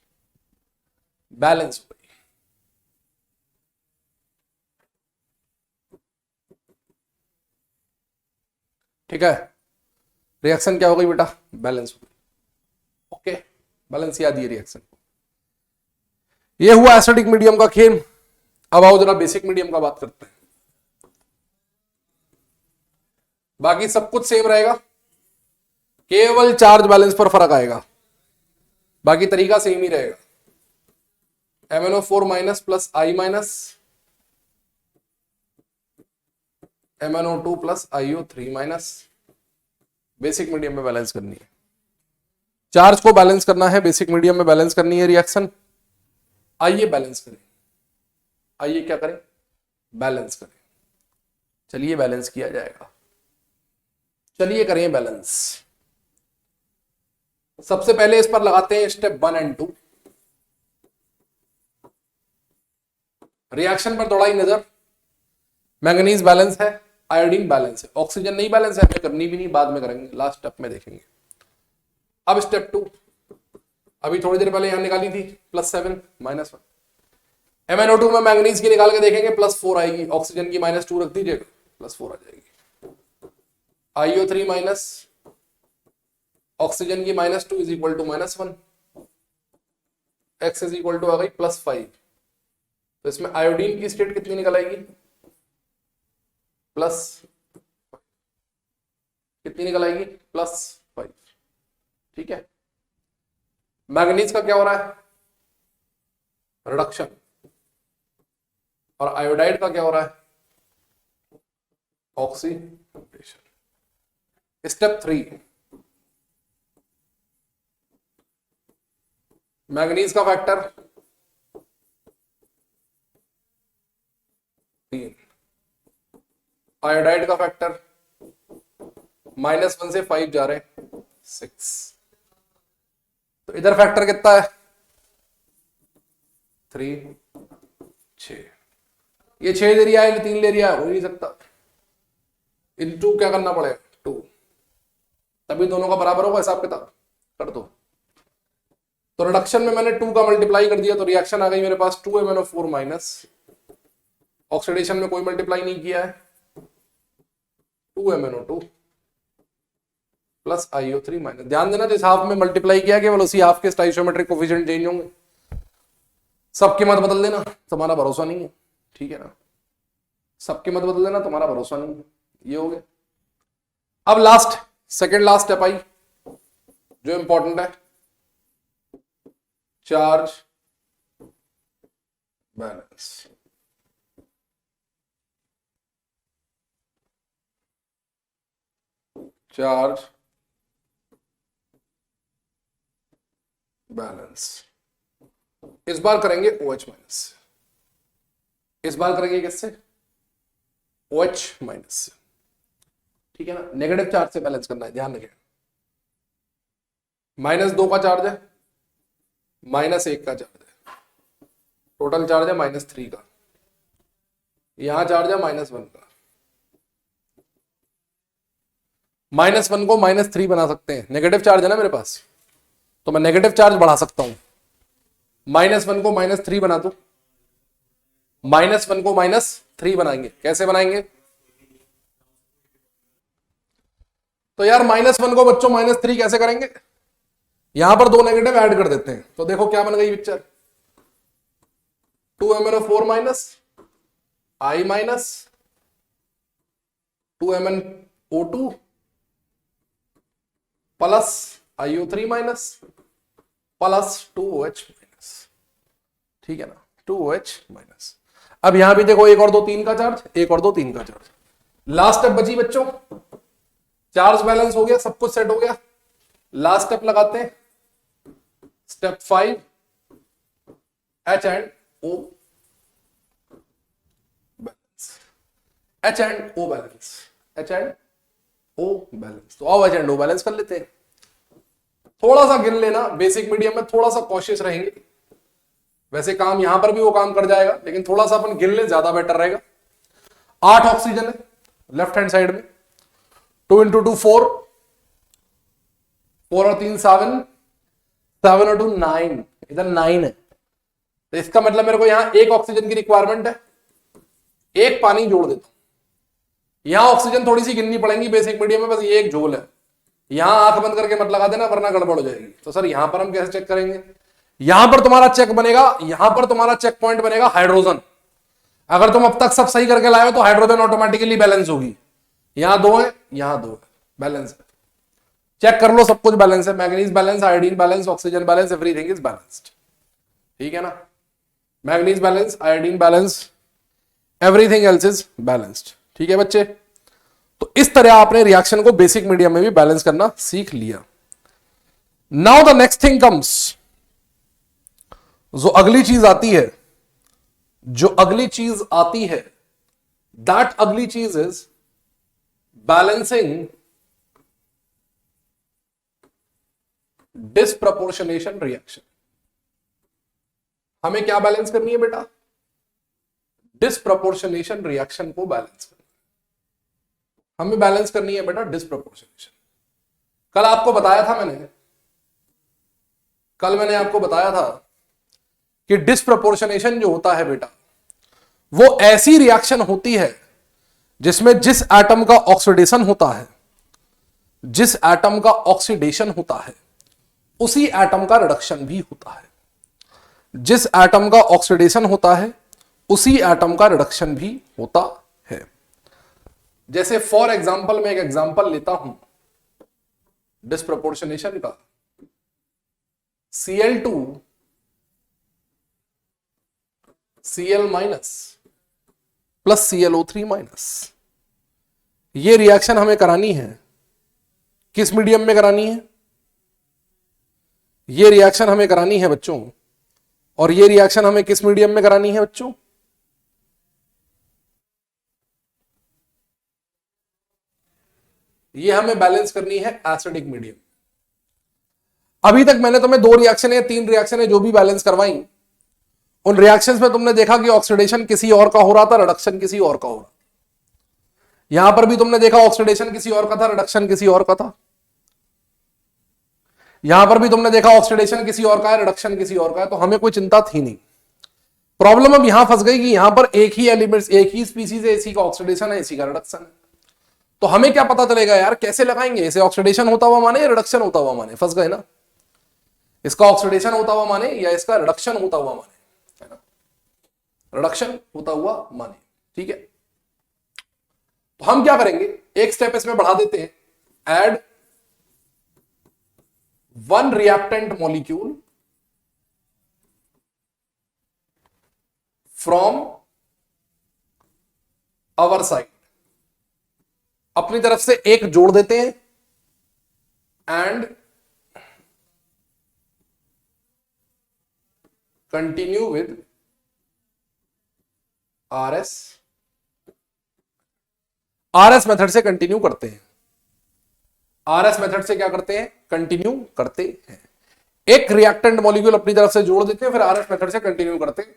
बैलेंस हो गई। ठीक है, रिएक्शन क्या हो गई बेटा? बैलेंस हो गई। ओके, बैलेंस याद ये रिएक्शन। ये हुआ एसिडिक मीडियम का खेल। अब आओ जरा बेसिक मीडियम का बात करते हैं। बाकी सब कुछ सेम रहेगा, केवल चार्ज बैलेंस पर फर्क आएगा, बाकी तरीका सेम ही रहेगा। MnO4 minus plus I minus, MnO2 plus IO3 minus. Basic medium में बैलेंस करनी है, चार्ज को बैलेंस करना है, बेसिक मीडियम में बैलेंस करनी है रिएक्शन। आइए बैलेंस करें, आइए क्या करें? बैलेंस करें। चलिए बैलेंस किया जाएगा, चलिए करें बैलेंस। सबसे पहले इस पर लगाते हैं स्टेप 1 और 2। रिएक्शन पर दौड़ाई नजर। मैंगनीज बैलेंस है, आयोडीन बैलेंस है, ऑक्सीजन नहीं बैलेंस है, हमें करनी भी नहीं, बाद में करेंगे, लास्ट स्टेप में देखेंगे। अब स्टेप 2, अभी थोड़ी देर पहले यहां निकाली थी, +7 -1। MnO2 में मैंगनीज की निकाल के देखेंगे +4 आएगी, ऑक्सीजन की -2 रख दीजिएगा, +4 आ जाएगी। IO3 माइनस ऑक्सीजन की -2 is equal to -1, x is equal to आ गई +5। तो इसमें आयोडीन की स्टेट कितनी निकल आएगी? प्लस कितनी निकल आएगी? +5। ठीक है। मैंगनीज का क्या हो रहा है? रिडक्शन। और आयोडाइड का क्या हो रहा है? ऑक्सीडेशन। स्टेप 3, मैंगनीज का फैक्टर 3, आयोडाइड का फैक्टर -1 से 5 जा रहे हैं 6। तो इधर फैक्टर कितना है? 3, 6। ये 6 ले लिया है, 3 ले लिया है, हो ही नहीं सकता। इनटू क्या करना पड़ेगा? 2, तभी दोनों का बराबर होगा। हिसाब किताब कर दो। तो रिडक्शन में मैंने 2 का मल्टीप्लाई कर दिया, तो रिएक्शन आ गई मेरे पास 2MnO4 माइनस, ऑक्सीडेशन में कोई मल्टीप्लाई नहीं किया है, 2MnO2 प्लस IO3 माइनस। ध्यान देना, जिस हाफ में मल्टीप्लाई किया केवल उसी हाफ के स्टोइचियोमेट्रिक कोफिशिएंट चेंज होंगे। सबकी मत बदल देना, तुम्हारा भरोसा नहीं है। ठीक है ना, सबकी मत बदल देना, तुम्हारा भरोसा नहीं है। ये हो गया। अब last, second last step I जो इंपॉर्टेंट है, चार्ज बैलेंस। चार्ज बैलेंस इस बार करेंगे OH माइनस। इस बार करेंगे किससे? OH माइनस से। ठीक है ना, नेगेटिव चार्ज से बैलेंस करना है, ध्यान रखें। -2 का चार्ज है, -1 का चार्ज है, टोटल चार्ज है -3 का। यहां चार्ज है -1 का। -1 को -3 बना सकते हैं, नेगेटिव चार्ज है ना मेरे पास, तो मैं नेगेटिव चार्ज बढ़ा सकता हूं। -1 को -3 बना दो, -1 को -3 बनाएंगे। कैसे बनाएंगे? तो यार -1 को बच्चों -3 कैसे करेंगे? यहां पर 2 नेगेटिव ऐड कर देते हैं, तो देखो क्या बन गई picture. 2MnO4 minus I minus 2MnO2 plus IO3 minus plus 2OH minus. ठीक है ना, 2OH माइनस। अब यहां भी देखो 1 और 2 3 का चार्ज, 1 और 2 3 का चार्ज। लास्ट स्टेप बची बच्चों, चार्ज बैलेंस हो गया, सब कुछ सेट हो गया। लास्ट स्टेप लगाते हैं, step 5, H and O balance. H and O balance, H and O balance. तो आओ H एंड O बैलेंस कर लेते हैं। थोड़ा सा गिन लेना, बेसिक मीडियम में थोड़ा सा कॉशियस रहेंगे। वैसे काम यहां पर भी वो काम कर जाएगा, लेकिन थोड़ा सा अपन गिन ले, ज्यादा बेटर रहेगा। 8 ऑक्सीजन है लेफ्ट हैंड साइड में, 2 × 2 4, 4 और 3 7, 7 और 2 9, इधर 9 है। तो इसका मतलब मेरे को यहां 1 ऑक्सीजन की रिक्वायरमेंट है, 1 पानी जोड़ देता हूं। यहां ऑक्सीजन थोड़ी सी गिननी पड़ेगी बेसिक मीडियम में, बस ये एक झोल है। यहां आंख बंद करके मत लगा देना, वरना गड़बड़ हो जाएगी। तो सर यहां पर हम कैसे चेक करेंगे? यहां पर तुम्हारा चेक बनेगा, यहां पर तुम्हारा चेक पॉइंट बनेगा हाइड्रोजन। अगर तुम अब तक सब सही करके लाए हो तो हाइड्रोजन ऑटोमेटिकली बैलेंस होगी। यहां 2 है, यहां 2 है, बैलेंस है। चेक कर लो, सब कुछ बैलेंस है। Manganese balance, iodine balance, oxygen balance, everything is balanced. ठीक है ना, manganese balance, iodine balance, everything else is balanced. ठीक है बच्चे, तो इस तरह आपने रिएक्शन को बेसिक मीडियम में भी बैलेंस करना सीख लिया। Now the next thing comes, जो अगली चीज आती है, दैट अगली चीज इज बैलेंसिंग डिस्प्रपोर्शनेशन रिएक्शन। हमें क्या बैलेंस करनी है बेटा? डिस्प्रपोर्शनेशन रिएक्शन को बैलेंस करना। हमें बैलेंस करनी है बेटा डिस्प्रपोर्शनेशन। कल मैंने आपको बताया था कि डिस्प्रपोर्शनेशन जो होता है बेटा, वो ऐसी रिएक्शन होती है जिसमें जिस एटम का ऑक्सीडेशन होता है, जिस एटम का ऑक्सीडेशन होता है उसी एटम का रिडक्शन भी होता है। जिस एटम का ऑक्सीडेशन होता है उसी एटम का रिडक्शन भी होता है। जैसे फॉर एग्जांपल मैं एक एग्जांपल लेता हूं डिस्प्रपोर्शनेशन का, Cl2 Cl minus plus ClO3 minus. ये रिएक्शन हमें करानी है, किस मीडियम में करानी है? ये रिएक्शन हमें करानी है बच्चों, और ये रिएक्शन हमें किस मीडियम में करानी है बच्चों? ये हमें बैलेंस करनी है एसिडिक मीडियम। अभी तक मैंने तुम्हें 2 रिएक्शन या 3 रिएक्शन है जो भी बैलेंस करवाई, उन रिएक्शंस में तुमने देखा कि ऑक्सीडेशन किसी और का हो रहा था, रिडक्शन किसी और का हो रहा। यहां पर भी तुमने देखा ऑक्सीडेशन किसी और का था, रिडक्शन किसी और का था। यहां पर भी तुमने देखा ऑक्सीडेशन किसी और का है, रिडक्शन किसी और का है। तो हमें कोई चिंता थी नहीं। प्रॉब्लम अब यहां फंस गई कि यहां पर एक ही एलिमेंट्स, एक ही स्पीसीज है, इसी का ऑक्सीडेशन है, इसी का रिडक्शन है। तो हमें क्या पता चलेगा यार, कैसे लगाएंगे? इसे ऑक्सीडेशन होता हुआ माने या रिडक्शन होता हुआ माने? फंस गए ना। इसका ऑक्सीडेशन होता हुआ माने या इसका रिडक्शन होता हुआ माने, है ना? रिडक्शन होता हुआ माने, ठीक है। तो हम क्या करेंगे, एक स्टेप इसमें बढ़ा देते हैं, add 1 reactant molecule from our side. अपनी तरफ से एक जोड़ देते हैं, and continue with RS। RS method से कंटिन्यू करते हैं। RS मेथड से क्या करते हैं? कंटिन्यू करते हैं। एक रिएक्टेंट मॉलिक्यूल अपनी तरफ से जोड़ देते हैं, फिर RS मेथड से कंटिन्यू करते हैं।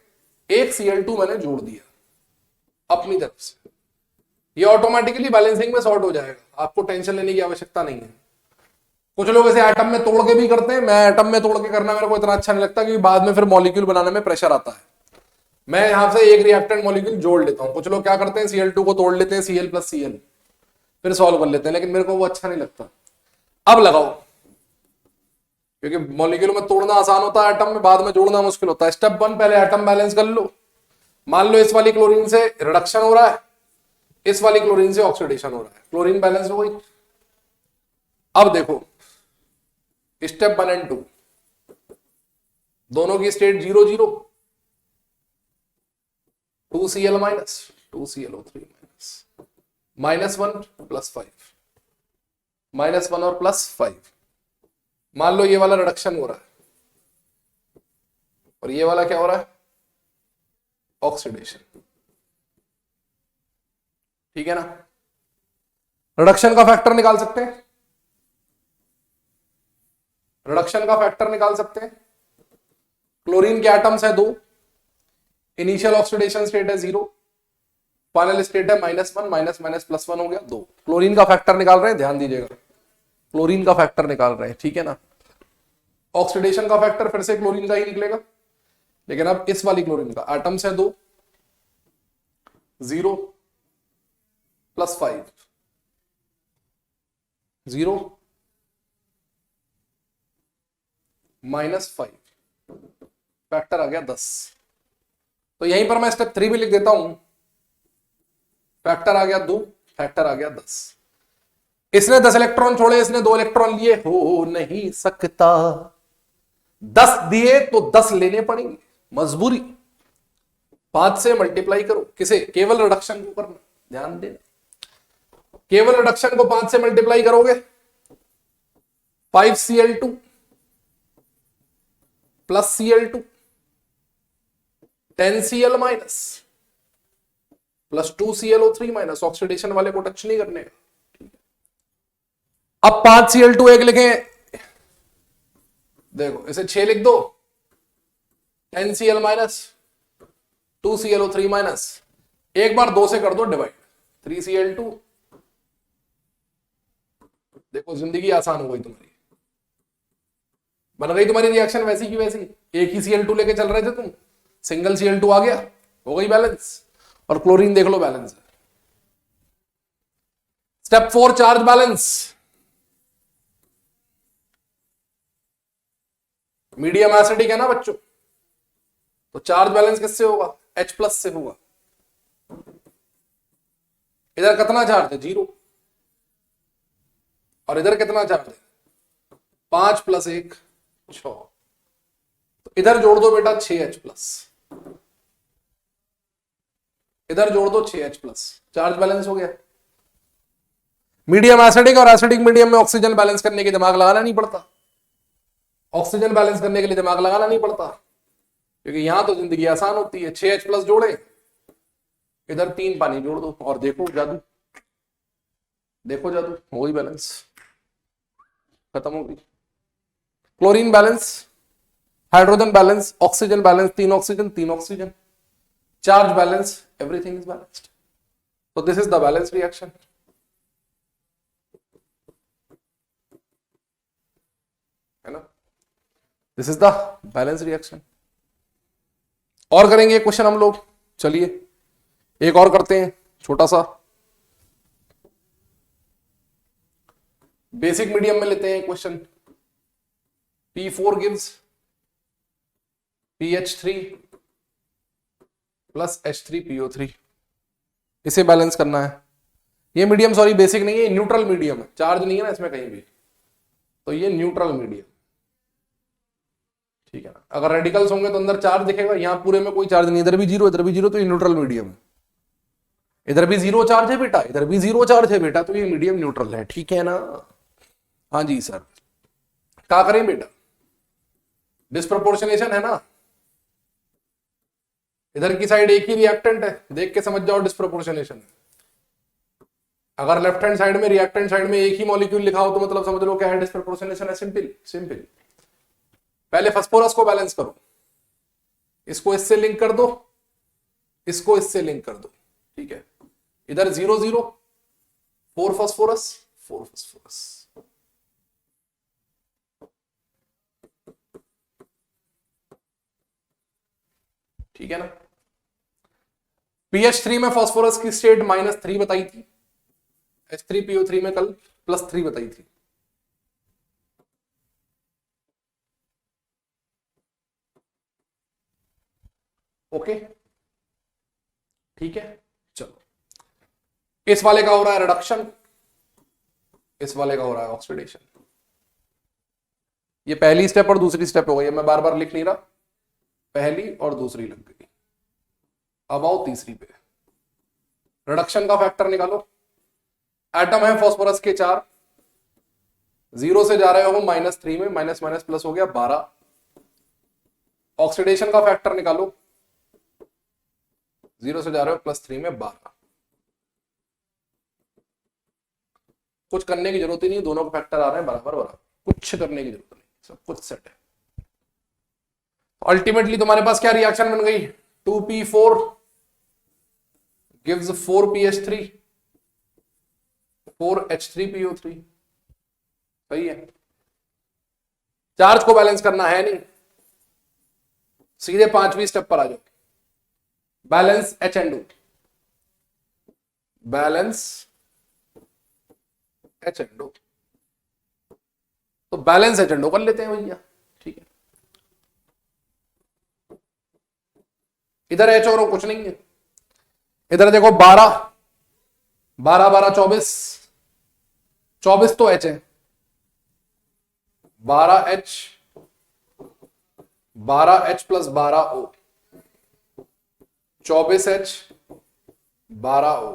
एक Cl2 मैंने जोड़ दिया अपनी तरफ से, ये ऑटोमेटिकली बैलेंसिंग में सॉर्ट हो जाएगा, आपको टेंशन लेने की आवश्यकता नहीं है। कुछ लोग ऐसे एटम में तोड़ के भी करते हैं, मैं एटम में तोड़ के करना मेरे को इतना अच्छा नहीं लगता, क्योंकि बाद में फिर मॉलिक्यूल बनाने में प्रेशर आता है। मैं यहां से एक रिएक्टेंट मॉलिक्यूल जोड़ लेता हूं। कुछ लोग क्या करते हैं, Cl2 को तोड़ लेते हैं, Cl प्लस Cl, फिर सॉल्व कर लेते हैं, लेकिन मेरे को वो अच्छा नहीं लगता। अब लगाओ, क्योंकि मॉलिक्यूल में तोड़ना आसान होता है, एटम में बाद में जोड़ना मुश्किल होता है। स्टेप 1, पहले एटम बैलेंस कर लो। मान लो इस वाली क्लोरीन से रिडक्शन हो रहा है, इस वाली क्लोरीन से ऑक्सीडेशन हो रहा है, क्लोरीन बैलेंस हो गई। अब देखो स्टेप 1 एंड 2, दोनों की state 0 0, 2Cl minus 2ClO3 minus -1 plus 5, -1 और प्लस 5। मान लो ये वाला रिडक्शन हो रहा है और ये वाला क्या हो रहा है, ऑक्सीडेशन। ठीक है ना। रिडक्शन का फैक्टर निकाल सकते हैं, रिडक्शन का फैक्टर निकाल सकते हैं। क्लोरीन के एटम्स है 2, इनिशियल ऑक्सीडेशन स्टेट है 0, फाइनल स्टेट है -1, माइनस माइनस प्लस 1 हो गया 2। क्लोरीन का फैक्टर निकाल रहे हैं, ध्यान दीजिएगा, क्लोरीन का फैक्टर निकाल रहे हैं, ठीक है ना। ऑक्सीडेशन का फैक्टर फिर से क्लोरीन का ही निकलेगा, लेकिन अब इस वाली क्लोरीन का एटम्स है 2, 0 प्लस 5, 0 -5, फैक्टर आ गया 10। तो यहीं पर मैं स्टेप 3 भी लिख देता हूं, फैक्टर आ गया 2, फैक्टर आ गया 10। इसने 10 इलेक्ट्रॉन छोड़े, इसने 2 इलेक्ट्रॉन लिए, हो नहीं सकता। 10 दिए तो 10 लेने पड़ेंगे, मजबूरी। 5 से मल्टीप्लाई करो, किसे? केवल रिडक्शन को करना, ध्यान देना। केवल रिडक्शन को 5 से मल्टीप्लाई करोगे, 5Cl2 plus Cl2, 10Cl minus plus 2ClO3 minus, oxidation वाले को टच नहीं करने का। अब 5Cl2 एक लिखें, देखो इसे 6 लिख दो, 10Cl माइनस 2ClO3 माइनस, एक बार 2 से कर दो डिवाइड, 3Cl2। देखो जिंदगी आसान हो गई तुम्हारी, बन गई तुम्हारी रिएक्शन वैसी की वैसी। एक ही Cl2 लेके चल रहे थे तुम, सिंगल Cl2 आ गया, हो गई बैलेंस, और क्लोरीन देख लो बैलेंस है। Step 4 charge balance. Medium acidic है ना बच्चों, तो चार्ज बैलेंस किससे होगा? H+ से होगा। इधर कितना चार्ज है? 0। और इधर कितना चार्ज है? 5 + 1 6। तो इधर जोड़ दो बेटा 6H+, इधर जोड़ दो 6H+, चार्ज बैलेंस हो गया। मीडियम एसिडिक और एसिडिक मीडियम में ऑक्सीजन बैलेंस करने के दिमाग लगाना नहीं पड़ता, ऑक्सीजन बैलेंस करने के लिए दिमाग लगाना नहीं पड़ता, क्योंकि यहां तो जिंदगी आसान होती है। 6H+ जोड़े, इधर 3 पानी जोड़ दो, और देखो जादू, देखो जादू, हो गई बैलेंस, खत्म हो गई। Chlorine balance, hydrogen balance, oxygen balance, 3 oxygen 3 oxygen, charge balance, everything is balanced. So this is the balance reaction. है ना, this is the balance reaction. और करेंगे क्वेश्चन हम लोग, चलिए एक और करते हैं छोटा सा, बेसिक मीडियम में लेते हैं question. P4 gives PH3 plus H3PO3, इसे बैलेंस करना है। ये मीडियम सॉरी बेसिक नहीं है, न्यूट्रल मीडियम है, चार्ज नहीं है ना इसमें कहीं भी, तो ये न्यूट्रल मीडियम, ठीक है ना। अगर रेडिकल्स होंगे तो अंदर चार्ज दिखेगा, यहां पूरे में कोई चार्ज नहीं, इधर भी 0 इधर भी 0, तो ये न्यूट्रल मीडियम है। इधर भी 0 चार्ज है बेटा, इधर भी 0 चार्ज है बेटा, तो ये मीडियम न्यूट्रल है, ठीक है ना। हाँ जी सर, क्या करें बेटा? डिस्प्रोपोर्शनेशन है ना, इधर की साइड एक ही रिएक्टेंट है, देख के समझ जाओ डिस्प्रोपोर्शनेशन। अगर लेफ्ट हैंड साइड में रिएक्टेंट साइड में एक ही मॉलिक्यूल लिखा हो तो मतलब समझ लो क्या है, डिस्प्रोपोर्शनेशन है। Simple simple. पहले फास्फोरस को बैलेंस करो, इसको इससे लिंक कर दो, इसको इससे लिंक कर दो, ठीक है। इधर 0 0, 4 फास्फोरस 4 फास्फोरस, ठीक है ना। PH3 में फास्फोरस की स्टेट -3 बताई थी, H3PO3 में कल +3 बताई थी। ओके ठीक है, चलो इस वाले का हो रहा है रिडक्शन, इस वाले का हो रहा है ऑक्सीडेशन। ये पहली स्टेप और दूसरी स्टेप हो गई है, मैं बार बार लिख नहीं रहा, पहली और दूसरी लग गई। अब आओ तीसरी पे, रिडक्शन का फैक्टर निकालो। एटम है फास्फोरस के 4, 0 से जा रहे हो -3 में, माइनस माइनस प्लस हो गया 12। ऑक्सीडेशन का फैक्टर निकालो, 0 से जा रहे हो +3 में 12। कुछ करने की जरूरत ही नहीं, दोनों के फैक्टर आ रहे हैं बराबर बराबर, कुछ करने की जरूरत नहीं, सब कुछ सेट है। अल्टीमेटली तुम्हारे पास क्या रिएक्शन बन गई? 2P4 gives 4PH3 4H3PO3, सही है। चार्ज को बैलेंस करना है नहीं, सीधे 5वीं स्टेप पर आ जाओ, बैलेंस H&O, बैलेंस H&O, तो बैलेंस H&O कर लेते हैं भैया, ठीक है। इधर H और कुछ नहीं है, इधर देखो 12 12 12 24 24 तो H है, 12H 12H + 12O 24H 12O।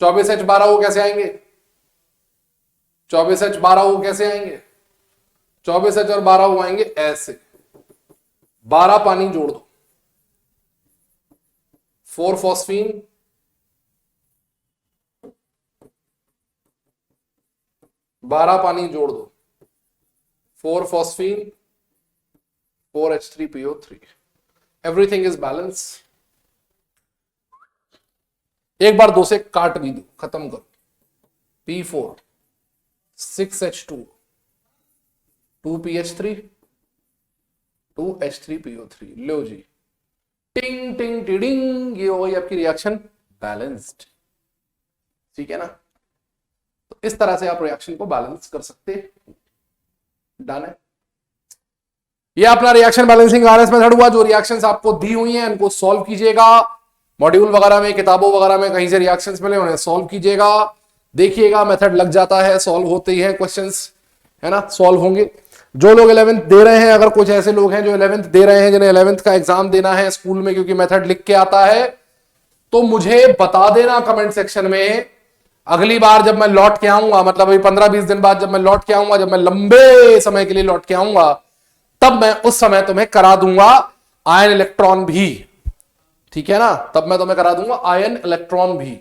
24H 12O कैसे आएंगे? 24H 12O कैसे आएंगे? 24H और 12O आएंगे ऐसे, 12 पानी जोड़ दो, 4 फॉस्फीन 12 पानी जोड़ दो, 4 phosphine 4H3PO3, everything is balance. एक बार 2 से काट भी दो, खत्म करो। P4 6H2 2PH3 2H3PO3, लो जी टिंग टिंग टिडिंग, ये हो गई आपकी रिएक्शन बैलेंस्ड। ठीक है ना, तो इस तरह से आप रिएक्शन को बैलेंस कर सकते हैं। डन है। ये अपना रिएक्शन बैलेंसिंग आरएस मेथड हुआ। जो रिएक्शंस आपको दी हुई हैं उनको सॉल्व कीजिएगा, मॉड्यूल वगैरह में, किताबों वगैरह में कहीं से रिएक्शंस मिले उन्हें सॉल्व कीजिएगा, देखिएगा मेथड लग जाता है, सॉल्व होते ही है क्वेश्चंस, है ना, सॉल्व होंगे। जो लोग 11th दे रहे हैं, अगर कुछ ऐसे लोग हैं जो 11th दे रहे हैं, जिन्हें 11th का एग्जाम देना है स्कूल में क्योंकि मेथड लिख के आता है, तो मुझे बता देना कमेंट सेक्शन में। अगली बार जब मैं लौट के आऊंगा, मतलब अभी 15-20 दिन बाद जब मैं लौट के आऊंगा, जब मैं लंबे समय के लिए लौट के आऊंगा, तब मैं उस समय तुम्हें करा दूंगा आयन इलेक्ट्रॉन भी। ठीक है ना, तब मैं तुम्हें करा दूंगा आयन इलेक्ट्रॉन भी।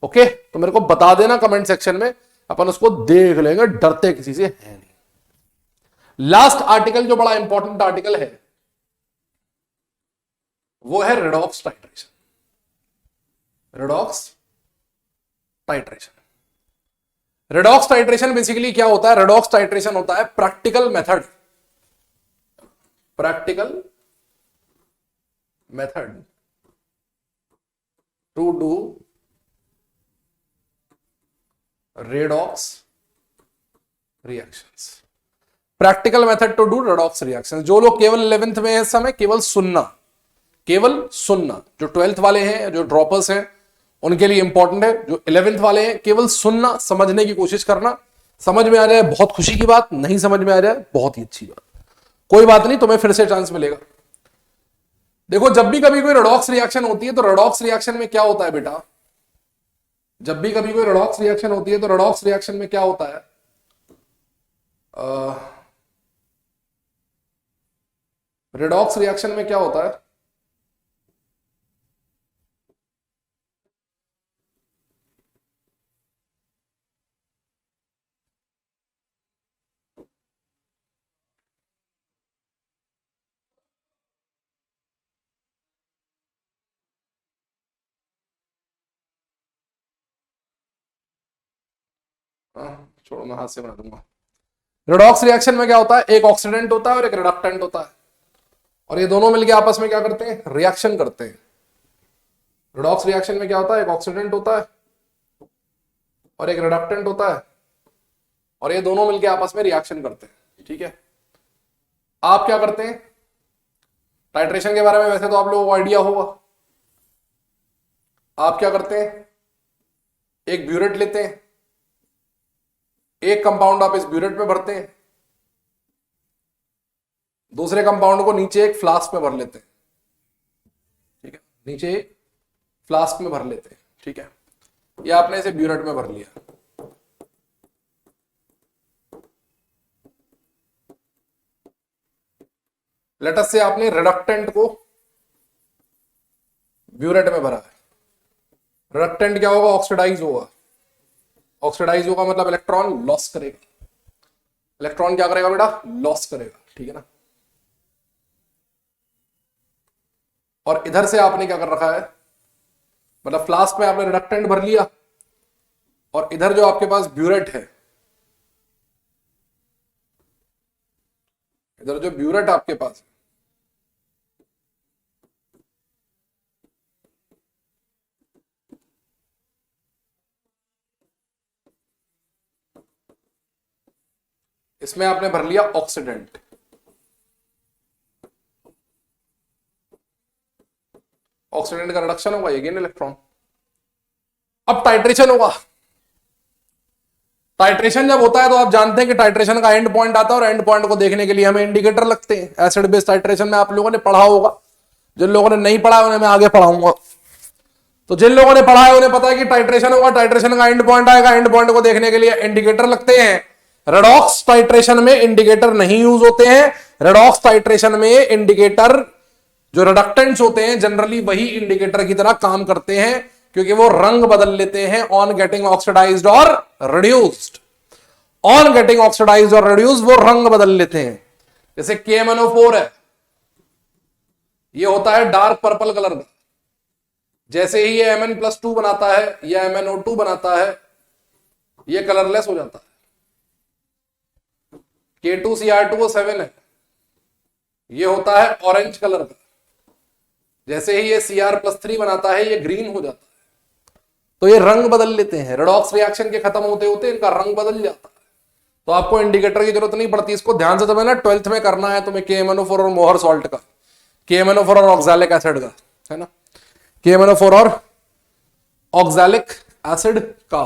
ओके, तो मेरे को बता देना कमेंट सेक्शन में, अपन उसको देख लेंगे, डरते किसी से है नहीं। लास्ट आर्टिकल जो बड़ा इंपॉर्टेंट आर्टिकल है वो है redox titration. Redox titration, redox titration basically क्या होता है? रेडॉक्स टाइट्रेशन होता है practical method, practical method to do redox reactions. Practical method to do redox reactions. जो लोग केवल 11th में है इस समय, केवल सुनना, केवल सुनना। जो 12th वाले हैं, जो ड्रॉपर्स हैं, उनके लिए इंपॉर्टेंट है। जो 11th वाले हैं, केवल सुनना, समझने की कोशिश करना। समझ में आ जाए बहुत खुशी की बात, नहीं समझ में आ जाए बहुत ही अच्छी बात, कोई बात नहीं, तुम्हें फिर से चांस मिलेगा। देखो, जब भी कभी कोई रेडॉक्स रिएक्शन होती है तो रेडॉक्स रिएक्शन में क्या होता है बेटा? जब भी कभी कोई रेडॉक्स रिएक्शन होती है तो रेडॉक्स रिएक्शन में क्या होता है? रेडॉक्स रिएक्शन में क्या होता है? छोड़ो, मैं हाथ से बना दूंगा। रेडॉक्स रिएक्शन में क्या होता है? एक ऑक्सीडेंट होता है और एक रिडक्टेंट होता है, और ये दोनों मिलकर आपस में क्या करते हैं? रिएक्शन करते हैं। रेडॉक्स रिएक्शन में क्या होता है? एक ऑक्सीडेंट होता है और एक रिडक्टेंट होता है, और ये दोनों मिलकर आपस में रिएक्शन करते हैं। ठीक है, आप क्या करते हैं? टाइट्रेशन के बारे में वैसे तो आप लोगों को आइडिया होगा। आप क्या करते हैं? एक ब्यूरेट लेते हैं, एक कंपाउंड आप इस ब्यूरेट में भरते हैं, दूसरे कंपाउंड को नीचे एक फ्लास्क में भर लेते हैं। ठीक है, नीचे एक फ्लास्क में भर लेते हैं। ठीक है, ये आपने इसे ब्यूरेट में भर लिया। लेटस से आपने रिडक्टेंट को ब्यूरेट में भरा है। रिडक्टेंट क्या होगा? ऑक्सीडाइज होगा। ऑक्सीडाइज होगा मतलब इलेक्ट्रॉन लॉस करेगा। इलेक्ट्रॉन क्या करेगा बेटा? लॉस करेगा। ठीक है ना, और इधर से आपने क्या कर रखा है? मतलब फ्लास्क में आपने रिडक्टेंट भर लिया, और इधर जो आपके पास ब्यूरेट है, इधर जो ब्यूरेट आपके पास है, इसमें आपने भर लिया ऑक्सीडेंट। ऑक्सीडेंट का रिडक्शन होगा, ये गेन इलेक्ट्रॉन। अब टाइट्रेशन होगा। टाइट्रेशन जब होता है तो आप जानते हैं कि टाइट्रेशन का एंड पॉइंट आता है, और एंड पॉइंट को देखने के लिए हमें इंडिकेटर लगते हैं। एसिड बेस टाइट्रेशन में आप लोगों ने पढ़ा होगा, जिन लोगों ने नहीं पढ़ा है उन्हें मैं आगे पढ़ाऊंगा। तो जिन लोगों ने पढ़ा है उन्हें पता है कि टाइट्रेशन होगा, टाइट्रेशन का एंड पॉइंट आएगा, एंड पॉइंट को देखने के लिए इंडिकेटर लगते हैं। रेडॉक्स टाइट्रेशन में इंडिकेटर नहीं यूज होते हैं। रेडॉक्स टाइट्रेशन में इंडिकेटर, जो रिडक्टेंट्स होते हैं, जनरली वही इंडिकेटर की तरह काम करते हैं, क्योंकि वो रंग बदल लेते हैं ऑन गेटिंग ऑक्सीडाइज्ड और रिड्यूस्ड। ऑन गेटिंग ऑक्सीडाइज्ड और रिड्यूस्ड वो रंग बदल लेते हैं। जैसे KMnO4 है, ये होता है डार्क पर्पल कलर का। जैसे ही ये Mn+2 बनाता है या MnO2 बनाता है, ये कलरलेस हो जाता है। K2Cr2O7 है, ये होता है ऑरेंज कलर का। जैसे ही ये Cr+3 बनाता है ये ग्रीन हो जाता है, तो ये रंग बदल लेते हैं। रेडॉक्स रिएक्शन के खत्म होते होते इनका रंग बदल जाता है। तो आपको इंडिकेटर की जरूरत नहीं पड़ती, इसको ध्यान से तुम्हें ना 12th में करना है तुम्हें KMnO4 और मोहर सॉल्ट का, KMnO4 और ऑक्सैलिक एसिड का, है ना, KMnO4 और ऑक्सैलिक एसिड का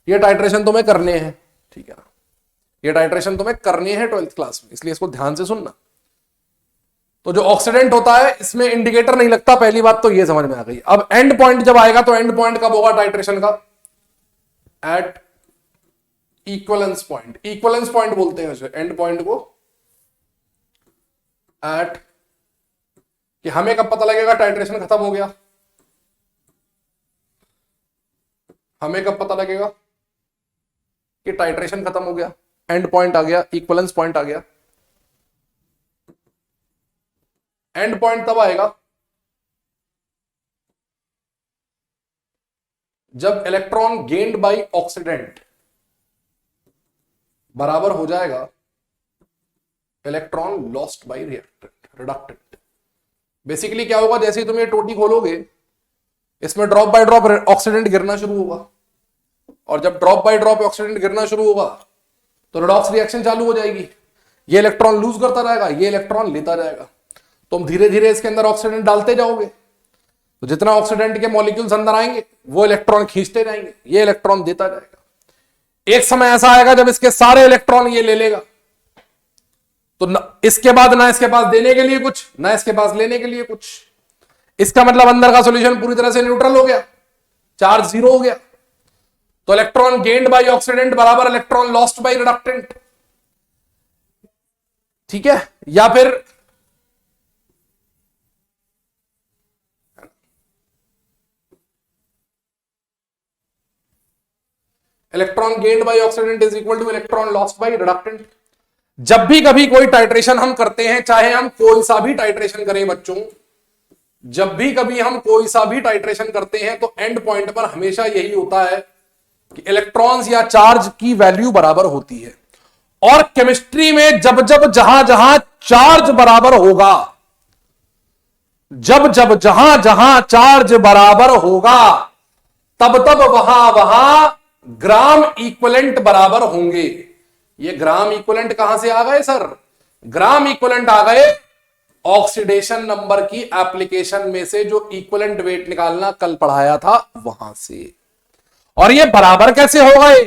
ये टाइट्रेशन तुम्हें करने हैं, ठीक है ना, ये टाइट्रेशन तुम्हें करनी है 12th क्लास में, इसलिए इसको ध्यान से सुनना। तो जो ऑक्सीडेंट होता है इसमें इंडिकेटर नहीं लगता, पहली बात तो ये समझ में आ गई। अब एंड पॉइंट जब आएगा तो एंड पॉइंट कब होगा टाइट्रेशन का? At equivalence point. Equivalence point बोलते हैं उसे, एंड पॉइंट को एट, कि हमें कब पता लगेगा टाइट्रेशन खत्म हो गया? हमें कब पता लगेगा कि टाइट्रेशन खत्म हो गया? एंड पॉइंट आ गया, इक्वलेंस पॉइंट आ गया। एंड पॉइंट तब आएगा जब इलेक्ट्रॉन गेन्ड बाय ऑक्सीडेंट बराबर हो जाएगा electron lost by reductant. Basically क्या होगा, जैसे ही तुम ये टोटी खोलोगे इसमें ड्रॉप बाय ड्रॉप ऑक्सीडेंट गिरना शुरू होगा, और जब ड्रॉप बाय ड्रॉप ऑक्सीडेंट गिरना शुरू होगा तो रेडॉक्स रिएक्शन चालू हो जाएगी। ये इलेक्ट्रॉन लूज करता रहेगा, ये इलेक्ट्रॉन लेता जाएगा, तुम धीरे धीरे इसके अंदर ऑक्सीडेंट डालते जाओगे, तो जितना ऑक्सीडेंट के मॉलिक्यूल्स अंदर आएंगे वो इलेक्ट्रॉन खींचते जाएंगे, ये इलेक्ट्रॉन देता जाएगा। एक समय ऐसा आएगा जब इसके सारे इलेक्ट्रॉन ये ले लेगा, तो इसके बाद ना इसके पास देने के लिए कुछ, ना इसके पास लेने के लिए कुछ। इसका मतलब अंदर का सॉल्यूशन पूरी तरह से न्यूट्रल हो गया, चार्ज जीरो हो गया। तो इलेक्ट्रॉन गेन्ड बाय ऑक्सीडेंट बराबर इलेक्ट्रॉन लॉस्ट बाय रिडक्टेंट, ठीक है। या फिर electron gained by oxidant is equal two electron lost by reductant. जब भी कभी कोई टाइट्रेशन हम करते हैं, चाहे हम कोई सा भी टाइट्रेशन करें बच्चों, जब भी कभी हम कोई सा भी टाइट्रेशन करते हैं तो एंड पॉइंट पर हमेशा यही होता है कि इलेक्ट्रॉन्स या चार्ज की वैल्यू बराबर होती है। और केमिस्ट्री में जब जब जहां जहां चार्ज बराबर होगा, जब जब जहां जहां चार्ज बराबर होगा, तब तब वहां वहां ग्राम इक्विवेलेंट बराबर होंगे। ये ग्राम इक्विवेलेंट कहां से आ गए सर? ग्राम इक्विवेलेंट आ गए ऑक्सीडेशन नंबर की एप्लीकेशन में से, जो इक्विवेलेंट वेट निकालना कल पढ़ाया था वहां से। और ये बराबर कैसे हो गए,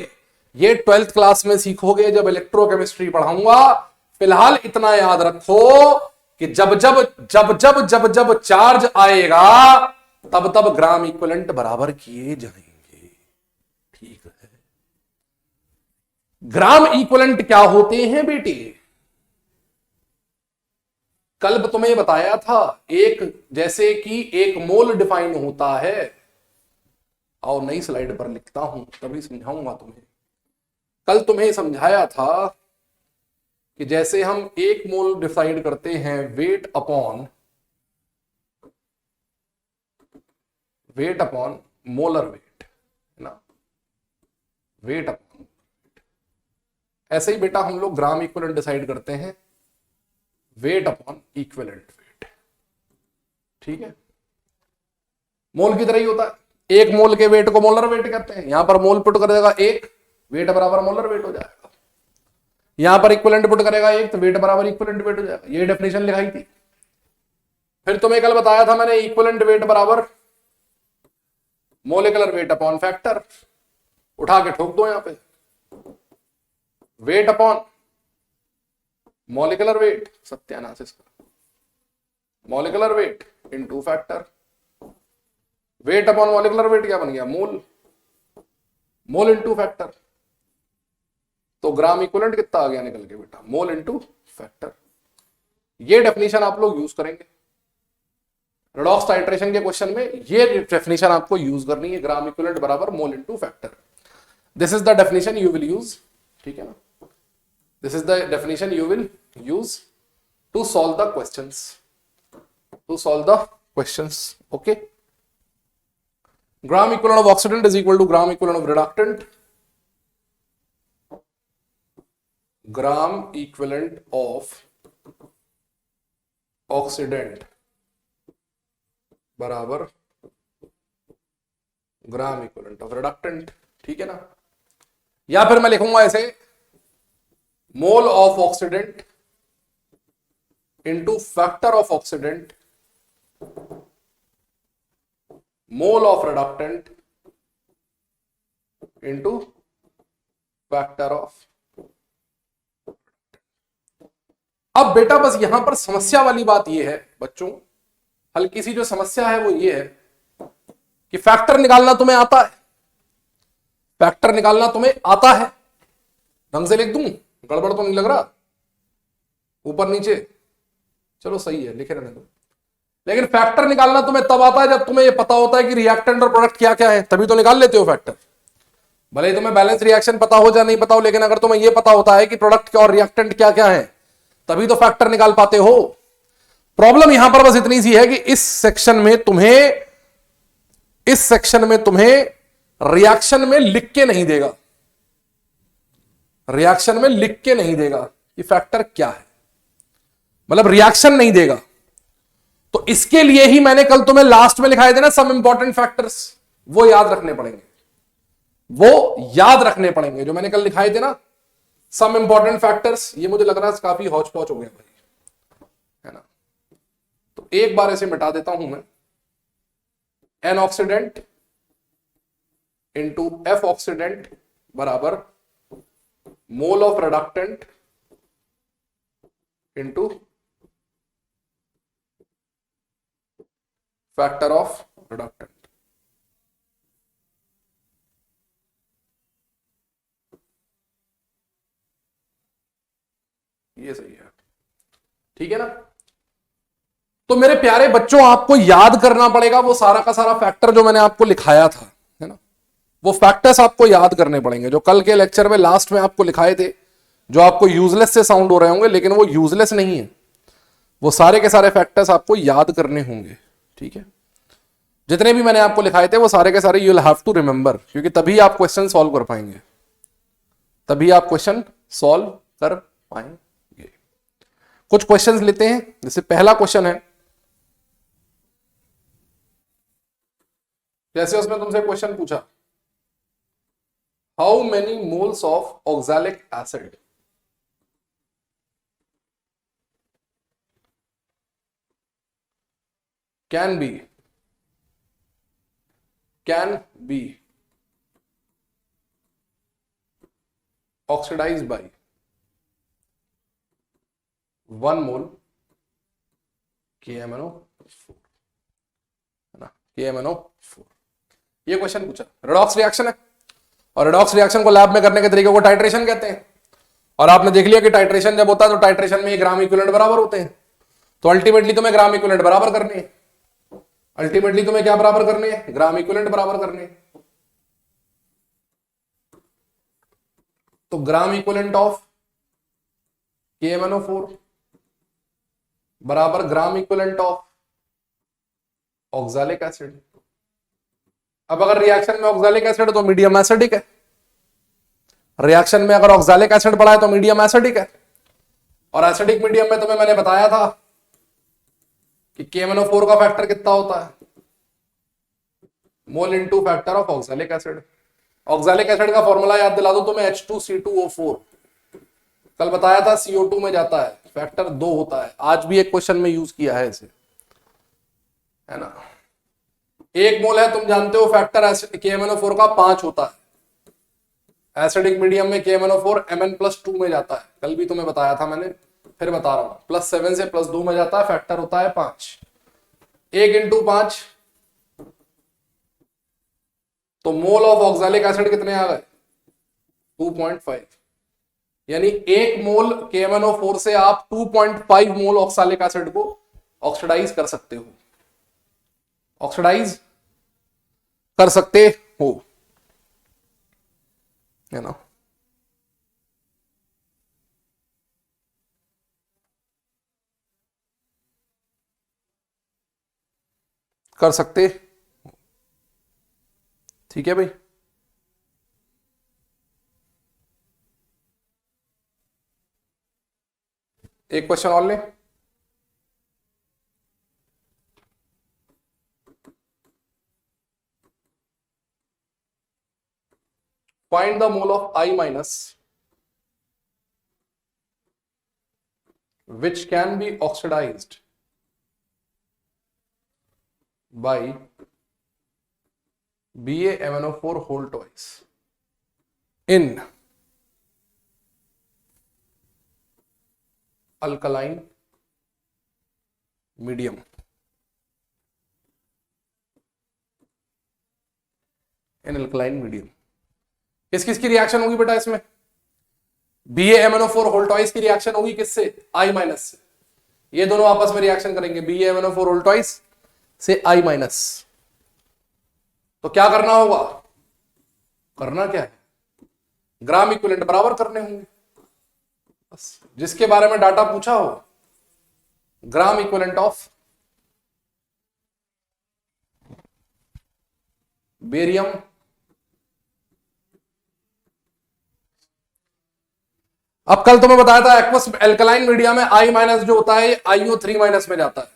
ये 12th क्लास में सीखोगे जब इलेक्ट्रोकेमिस्ट्री पढ़ाऊंगा। फिलहाल इतना याद रखो कि जब जब जब जब जब जब चार्ज आएगा तब तब ग्राम इक्विवेलेंट बराबर किए जाएंगे, ठीक है। ग्राम इक्विवेलेंट क्या होते हैं बेटे? कल तुम्हें बताया था, एक जैसे कि एक मोल डिफाइन होता है, और नई स्लाइड पर लिखता हूं तभी समझाऊंगा तुम्हें। कल तुम्हें समझाया था कि जैसे हम एक मोल डिसाइड करते हैं वेट अपॉन मोलर वेट, है ना, वेट अपॉन, ऐसे ही बेटा हम लोग ग्राम इक्विवेलेंट डिसाइड करते हैं वेट अपॉन इक्विवेलेंट वेट, ठीक है। मोल की तरह ही होता है, एक मोल के वेट को मोलर वेट कहते हैं। यहां पर मोल पुट कर देगा एक, वेट बराबर मोलर वेट हो जाएगा। यहां पर इक्विवेलेंट पुट करेगा एक, तो वेट बराबर इक्विवेलेंट वेट हो जाएगा। ये डेफिनेशन लिखाई थी। फिर तुम्हें कल बताया था मैंने, इक्विवेलेंट वेट बराबर मोलिकुलर वेट अपॉन फैक्टर। उठा के ठोक दो यहां पे, वेट अपॉन मॉलिकुलर वेट, सत्यानाश इसका, molecular weight into factor. Weight upon molecular weight क्या बन गया? मोल, मोल इनटू फैक्टर। तो ग्राम इक्विवेलेंट कितना आ गया निकल के बेटा? मोल इनटू फैक्टर। ये डेफिनेशन आप लोग यूज करेंगे रेडॉक्स टाइट्रेशन के क्वेश्चन में, ये डेफिनेशन आपको यूज करनी है, ग्राम इक्विवेलेंट बराबर mole into factor. This is the definition you will use, ठीक है ना। This is the definition you will use to solve the questions. Okay. Gram equivalent of oxidant is equal to gram equivalent of reductant. Gram equivalent of oxidant बराबर gram equivalent of reductant, ठीक है ना। या फिर मैं लिखूंगा ऐसे, mole of oxidant into factor of oxidant mole of reductant into factor of. अब बेटा बस यहां पर समस्या वाली बात यह है बच्चों, हल्की सी जो समस्या है वो ये है कि फैक्टर निकालना तुम्हें आता है, फैक्टर निकालना तुम्हें आता है, ढंग से लिख दूं, गड़बड़ तो नहीं लग रहा, ऊपर नीचे, चलो सही है लिखे रहने दो। लेकिन फैक्टर निकालना तुम्हें तब आता है जब तुम्हें यह पता होता है कि रिएक्टेंट और प्रोडक्ट क्या क्या है, तभी तो निकाल लेते हो फैक्टर। भले ही तुम्हें बैलेंस रिएक्शन पता हो या नहीं पता हो, लेकिन अगर तुम्हें यह पता होता है कि प्रोडक्ट और रिएक्टेंट क्या क्या है, तभी तो फैक्टर निकाल पाते हो। प्रॉब्लम यहां पर बस इतनी सी है कि इस सेक्शन में तुम्हें रिएक्शन में लिख के नहीं देगा, रिएक्शन में लिख के नहीं देगा कि फैक्टर क्या है, मतलब रिएक्शन नहीं देगा। तो इसके लिए ही मैंने कल तुम्हें लास्ट में लिखाए थे ना सम इंपॉर्टेंट फैक्टर्स, वो याद रखने पड़ेंगे, वो याद रखने पड़ेंगे जो मैंने कल लिखाए थे ना सम इंपॉर्टेंट फैक्टर्स। ये मुझे लग रहा है काफी हौच पौच हो गया भाई, है ना। तो एक बार इसे मिटा देता हूं मैं, n oxidant into f oxidant बराबर mole of reductant into factor of reductant. ये सही है, ठीक है ना। तो मेरे प्यारे बच्चों आपको याद करना पड़ेगा वो सारा का सारा फैक्टर जो मैंने आपको लिखाया था, है ना, वो फैक्टर्स आपको याद करने पड़ेंगे जो कल के लेक्चर में लास्ट में आपको लिखाए थे, जो आपको यूजलेस से साउंड हो रहे होंगे लेकिन वो यूजलेस नहीं है, वो सारे के सारे फैक्टर्स आपको याद करने होंगे, ठीक है। जितने भी मैंने आपको लिखाए थे वो सारे के सारे you will have to remember, क्योंकि तभी आप क्वेश्चन सॉल्व कर पाएंगे, तभी आप क्वेश्चन सॉल्व कर पाएंगे। कुछ क्वेश्चंस लेते हैं, जैसे पहला क्वेश्चन है, जैसे उसमें तुमसे क्वेश्चन पूछा, how many moles of oxalic acid can be oxidised by 1 mole KMnO4, है ना, KMnO4। ये क्वेश्चन पूछा, रेडॉक्स रिएक्शन है, और रेडॉक्स रिएक्शन को लैब में करने के तरीके को टाइट्रेशन कहते हैं। और आपने देख लिया कि टाइट्रेशन जब होता है तो टाइट्रेशन में ग्राम इक्विवेलेंट बराबर होते हैं, तो अल्टीमेटली तुम्हें ग्राम इक्विवेलेंट बराबर करने हैं, अल्टीमेटली तुम्हें क्या बराबर करने हैं, ग्राम इक्विवेलेंट बराबर करने हैं। तो ग्राम इक्विवेलेंट ऑफ KMnO4 बराबर gram equivalent of oxalic acid. अब अगर रिएक्शन में ऑक्सैलिक एसिड है तो मीडियम एसिडिक है, रिएक्शन में अगर ऑक्सैलिक एसिड पड़ा है तो मीडियम एसिडिक है, और एसिडिक मीडियम में तुम्हें मैंने बताया था कि KMnO4 का फैक्टर कितना होता है, mole into factor of oxalic acid. Oxalic acid का फॉर्मूला याद दिला दो तुम्हें, H2C2O4, कल बताया था CO2 में जाता है, फैक्टर 2 होता है, आज भी एक क्वेश्चन में यूज किया है इसे, है ना। 1 मोल है, तुम जानते हो फैक्टर KMnO4 का 5 होता है, एसिडिक मीडियम में KMnO4 Mn+2 में जाता है, कल भी तुम्हें बताया था मैंने, फिर बता रहा हूं, +7 से +2 में जाता है, फैक्टर होता है 5। 1 इंटू 5, तो मोल ऑफ ऑक्सैलिक एसिड कितने आ गए, 2.5, यानी 1 मोल KMnO4 से आप 2.5 मोल ऑक्सैलिक एसिड को ऑक्सीडाइज कर सकते हो, ऑक्सीडाइज कर सकते हो, है ना। कर सकते, ठीक है भाई। एक क्वेश्चन और ले, find the mole of I minus which can be oxidized by BaMnO4 whole twice in alkaline medium. In alkaline medium किस किस की रिएक्शन होगी बेटा इसमें? BaMnO4 होल ट्वाइस की रिएक्शन होगी किससे? I माइनस से। ये दोनों आपस में रिएक्शन करेंगे BaMnO4 होल ट्वाइस से I माइनस। तो क्या करना होगा? करना क्या है? ग्राम इक्विवेलेंट बराबर करने होंगे। बस जिसके बारे में डाटा पूछा हो, ग्राम इक्विवेलेंट ऑफ बेरियम अब कल तुम्हें बताया था एक्वस एल्कलाइन मीडिया में I माइनस जो होता है IO3 माइनस में जाता है।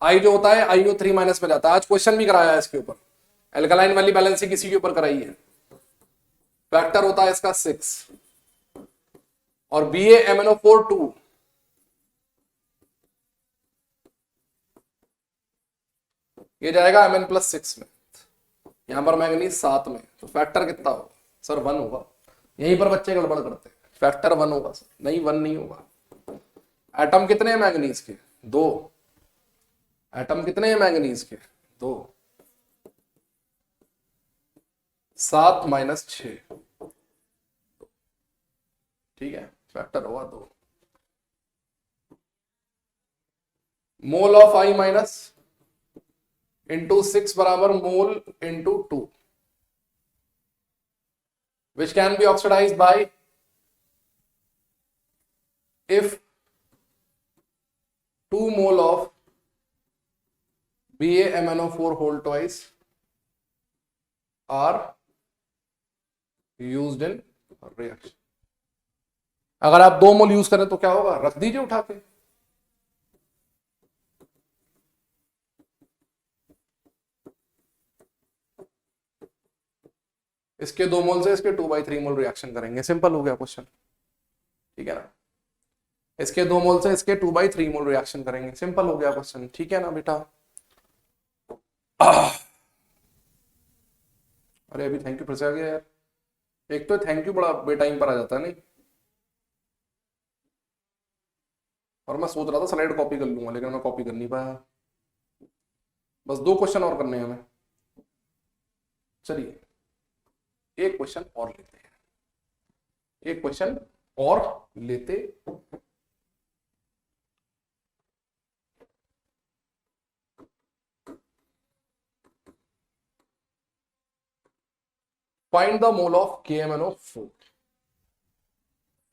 I जो होता है IO3 माइनस में जाता है। आज क्वेश्चन भी कराया है इसके ऊपर, एल्कलाइन वाली बैलेंसिंग किसी के ऊपर कराई है। फैक्टर होता है इसका 6 और BaMnO4 2 ये जाएगा Mn+6 में, यहां पर मैंगनीज 7 में, तो फैक्टर कितना होगा सर? 1 होगा। यहीं पर बच्चे गड़बड़ करते हैं, फैक्टर 1 होगा सर। नहीं 1 नहीं होगा। एटम कितने हैं मैंगनीज के? 2। एटम कितने हैं मैंगनीज के? 2। 7 - 6 ठीक है, फैक्टर होगा 2। Mole of I minus into 6 बराबर mole into 2 which can be oxidized by if 2 mole of BaMnO4 whole twice are used in reaction। अगर आप 2 मोल यूज करें तो क्या होगा? रख दीजिए उठा के। इसके 2 मोल से इसके 2/3 मोल रिएक्शन करेंगे, सिंपल हो गया क्वेश्चन। ठीक है ना? इसके 2 मोल से इसके 2/3 मोल रिएक्शन करेंगे, सिंपल हो गया क्वेश्चन। ठीक है ना बेटा? अरे अभी थैंक यू फिर से आ गया यार। एक तो थैंक यू बड़ा बेटाइम पर आ जाता है नहीं, और मैं सोच रहा था स्लाइड कॉपी कर लूंगा लेकिन मैं कॉपी कर नहीं पाया। बस 2 क्वेश्चन और करने हैं हमें। चलिए एक क्वेश्चन और लेते हैं, एक क्वेश्चन और लेते find the mole of KMnO4।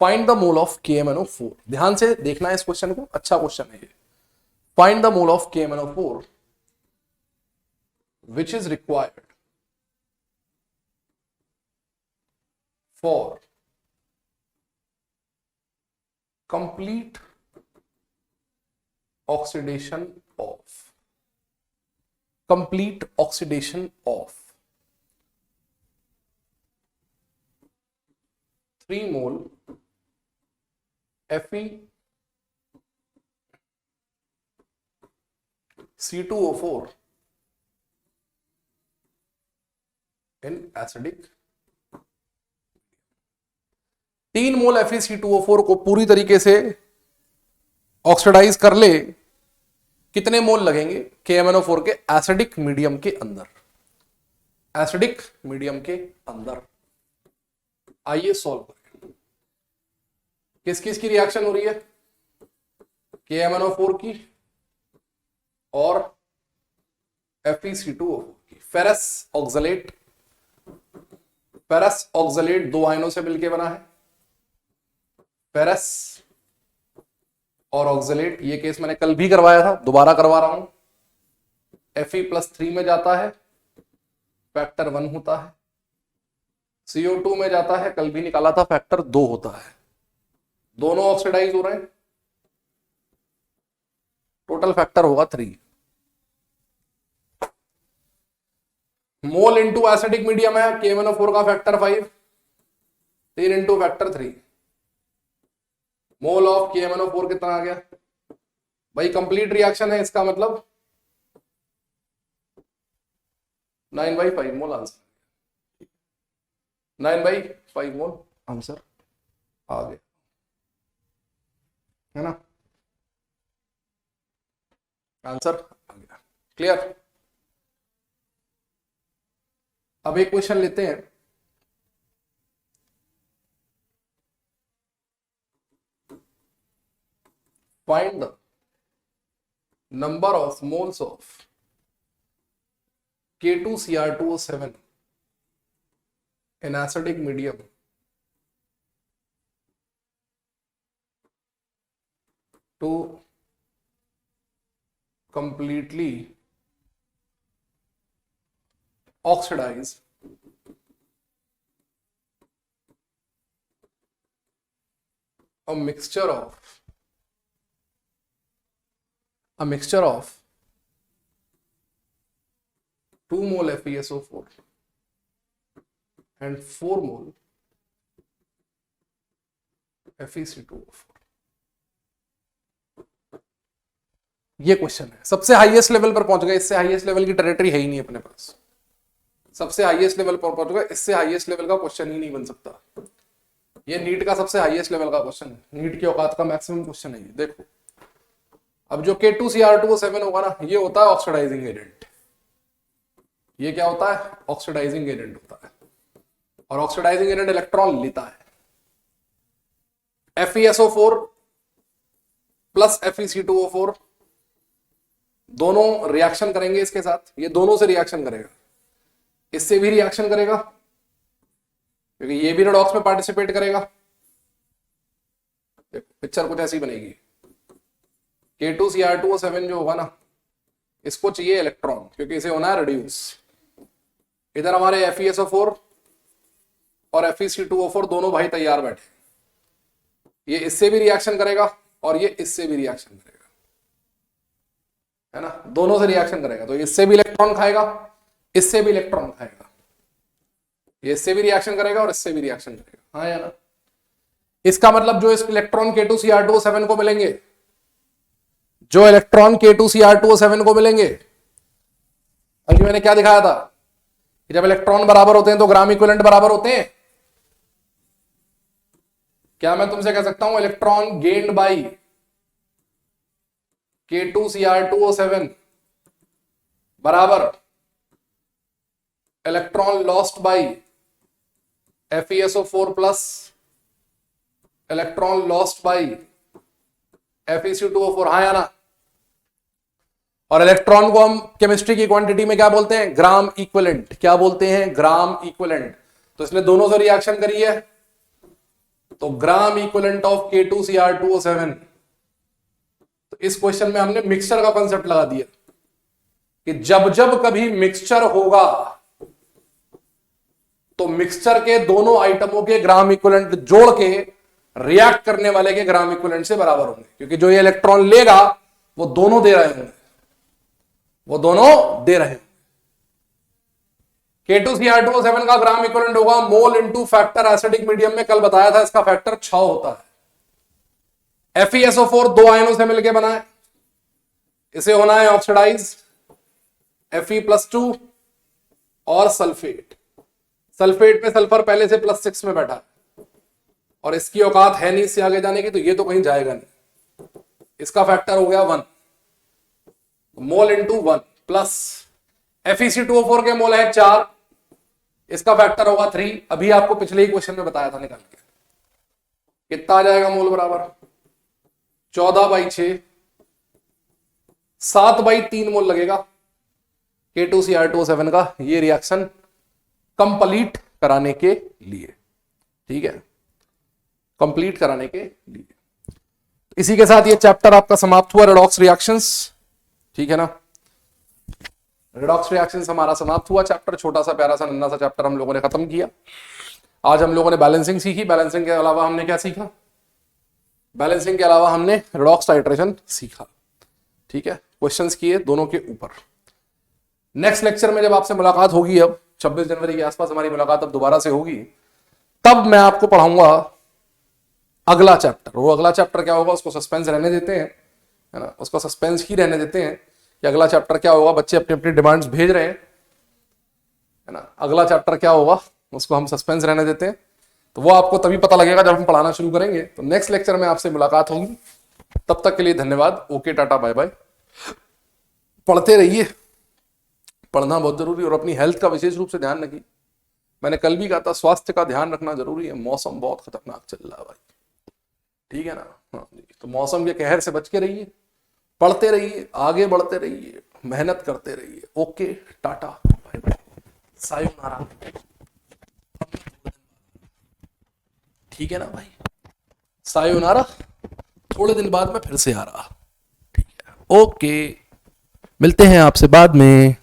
Find the mole of KMnO4। ध्यान से देखना है इस क्वेश्चन को, अच्छा क्वेश्चन है ये। Find the mole of KMnO4 which is required for complete oxidation of 3 mole FeC2O4 in acidic। 3 mole FeC2O4 को पूरी तरीके से ऑक्सीडाइज कर ले, कितने मोल लगेंगे KMnO4 के एसिडिक मीडियम के अंदर? एसिडिक मीडियम के अंदर। आइए सॉल्व करें। किस किस की रिएक्शन हो रही है? KMnO4 की और FeC2O4 की। फेरस ऑक्सलेट, फेरस ऑक्सलेट 2 आयनों से मिलकर बना है। फेरस और ऑक्सलेट, ये केस मैंने कल भी करवाया था, दोबारा करवा रहा हूं। Fe+3 में जाता है, फैक्टर 1 होता है। CO2 में जाता है, कल भी निकाला था, फैक्टर 2 होता है। दोनों ऑक्सीडाइज हो रहे हैं, टोटल फैक्टर होगा 3। मोल इंटू एसिडिक मीडियम है, KMnO4 का factor 5, 3 into factor 3, mole of KMnO4 कितना आ गया भाई? कंप्लीट रिएक्शन है, इसका मतलब 9/5 मोल आंसर, 9/5 मोल आंसर आ गया, है ना? आंसर आ गया, क्लियर? अब एक क्वेश्चन लेते हैं, find the number of moles of K2Cr2O7 in acidic medium to completely oxidize a mixture of 2 mole FeSO4 and 4 mole FeC2O4। ये क्वेश्चन है, सबसे हाईएस्ट लेवल पर पहुंच गए, इससे हाईएस्ट लेवल की टेरिटरी है ही नहीं अपने पास, सबसे हाईएस्ट लेवल पर पहुंच गए, इससे हाईएस्ट लेवल का क्वेश्चन ही नहीं बन सकता। ये नीट का सबसे हाईएस्ट लेवल का क्वेश्चन है, नीट की औकात का मैक्सिमम क्वेश्चन है ये। देखो अब जो K2Cr2O7 होगा ना, ये होता है ऑक्सीडाइजिंग एजेंट। ये क्या होता है? ऑक्सीडाइजिंग एजेंट होता है, और ऑक्सीडाइजिंग एजेंट इलेक्ट्रॉन लेता है। FeSO4 प्लस FeC2O4 दोनों रिएक्शन करेंगे इसके साथ, ये दोनों से रिएक्शन करेगा, इससे भी रिएक्शन करेगा क्योंकि ये भी रेडॉक्स में पार्टिसिपेट करेगा। पिक्चर कुछ ऐसी बनेगी, K2Cr2O7 जो होगा ना, इसको चाहिए इलेक्ट्रॉन क्योंकि इसे होना है रिड्यूस। इधर हमारे FeSO4 और FeC2O4 दोनों भाई तैयार बैठे, ये इससे भी रिएक्शन करेगा और ये इससे भी रिएक्शन करेगा, है ना? दोनों से रिएक्शन करेगा, तो इससे भी इलेक्ट्रॉन खाएगा, इससे भी इलेक्ट्रॉन खाएगा, ये इससे भी रिएक्शन करेगा और इससे भी रिएक्शन करेगा, हाँ या ना? इसका मतलब जो इस इलेक्ट्रॉन K2Cr2O7 को मिलेंगे, जो इलेक्ट्रॉन K2Cr2O7 को मिलेंगे, अभी मैंने क्या दिखाया था कि जब इलेक्ट्रॉन बराबर होते हैं तो ग्राम इक्विवेलेंट बराबर होते हैं। क्या मैं तुमसे कह सकता हूं इलेक्ट्रॉन गेन्ड बाई K2Cr2O7 बराबर electron lost by FeSO4 plus electron lost by FeC2O4, हाँ या ना? और इलेक्ट्रॉन को हम केमिस्ट्री की क्वांटिटी में क्या बोलते हैं? Gram equivalent. क्या बोलते हैं? Gram equivalent. तो इसने दोनों से रिएक्शन करी है, तो ग्राम इक्विवेलेंट ऑफ K2Cr2O7। तो इस क्वेश्चन में हमने मिक्सचर का कंसेप्ट लगा दिया कि जब जब कभी मिक्सचर होगा तो मिक्सचर के दोनों आइटमों के ग्राम इक्विवेलेंट जोड़ के रिएक्ट करने वाले के ग्राम इक्विवेलेंट से बराबर होंगे, क्योंकि जो ये इलेक्ट्रॉन लेगा वो दोनों दे रहे होंगे, वो दोनों दे रहे हैं। K2Cr2O7 का ग्राम इक्विवेलेंट होगा mole into factor acidic medium में, कल बताया था इसका फैक्टर 6 होता है। FeSO4 दो आयनों से मिलकर बना है, इसे होना है ऑक्सीडाइज, Fe+2 और सल्फेट। सल्फेट पे सल्फर पहले से +6 में बैठा है और इसकी औकात है नहीं इससे आगे जाने की, तो ये तो कहीं जाएगा नहीं। इसका फैक्टर हो गया 1, मोल इंटू 1 प्लस FeC2O4 के मोल है 4, इसका फैक्टर होगा 3। अभी आपको पिछले ही क्वेश्चन में बताया था निकाल के, कितना आ जाएगा मोल बराबर 14/6, 7/3 मोल लगेगा K2Cr2O7 का ये रिएक्शन कंप्लीट कराने के लिए। ठीक है, कंप्लीट कराने के लिए। इसी के साथ ये चैप्टर आपका समाप्त हुआ, रेडॉक्स रिएक्शंस। ठीक है ना, रेडॉक्स रिएक्शंस हमारा समाप्त हुआ चैप्टर, छोटा सा प्यारा सा नन्ना सा चैप्टर हम लोगों ने खत्म किया। आज हम लोगों ने बैलेंसिंग सीखी, बैलेंसिंग के अलावा हमने क्या सीखा? बैलेंसिंग के अलावा हमने रेडॉक्स टाइट्रेशन सीखा। ठीक है, क्वेश्चंस किए दोनों के ऊपर। नेक्स्ट लेक्चर में जब आपसे मुलाकात होगी, अब 26 जनवरी के आसपास हमारी मुलाकात अब दोबारा से होगी, तब मैं आपको पढ़ाऊंगा अगला चैप्टर। वो अगला चैप्टर क्या होगा उसको सस्पेंस रहने देते हैं, है ना, उसको सस्पेंस ही रहने देते हैं कि अगला चैप्टर क्या होगा। बच्चे अपनी अपनी डिमांड्स भेज रहे हैं, है ना, अगला चैप्टर क्या होगा उसको हम सस्पेंस रहने देते हैं। तो वो आपको तभी पता लगेगा जब हम पढ़ाना शुरू करेंगे। तो नेक्स्ट लेक्चर में आपसे मुलाकात होगी, तब तक के लिए धन्यवाद। Okay, tata, bye bye. पढ़ते रहिए, पढ़ना बहुत जरूरी है, और अपनी हेल्थ का विशेष रूप से ध्यान रखिए। मैंने कल भी कहा था स्वास्थ्य का ध्यान रखना जरूरी है, मौसम बहुत खतरनाक चल रहा है भाई, ठीक है ना। हाँ जी, तो मौसम के कहर से बच के रहिए, पढ़ते रहिए, आगे बढ़ते रहिए, मेहनत करते रहिए। Okay, tata, bye bye, sayonara. ठीक है ना भाई, सायोनारा। थोड़े दिन बाद मैं फिर से आ रहा, ठीक है। ओके, मिलते हैं आपसे बाद में।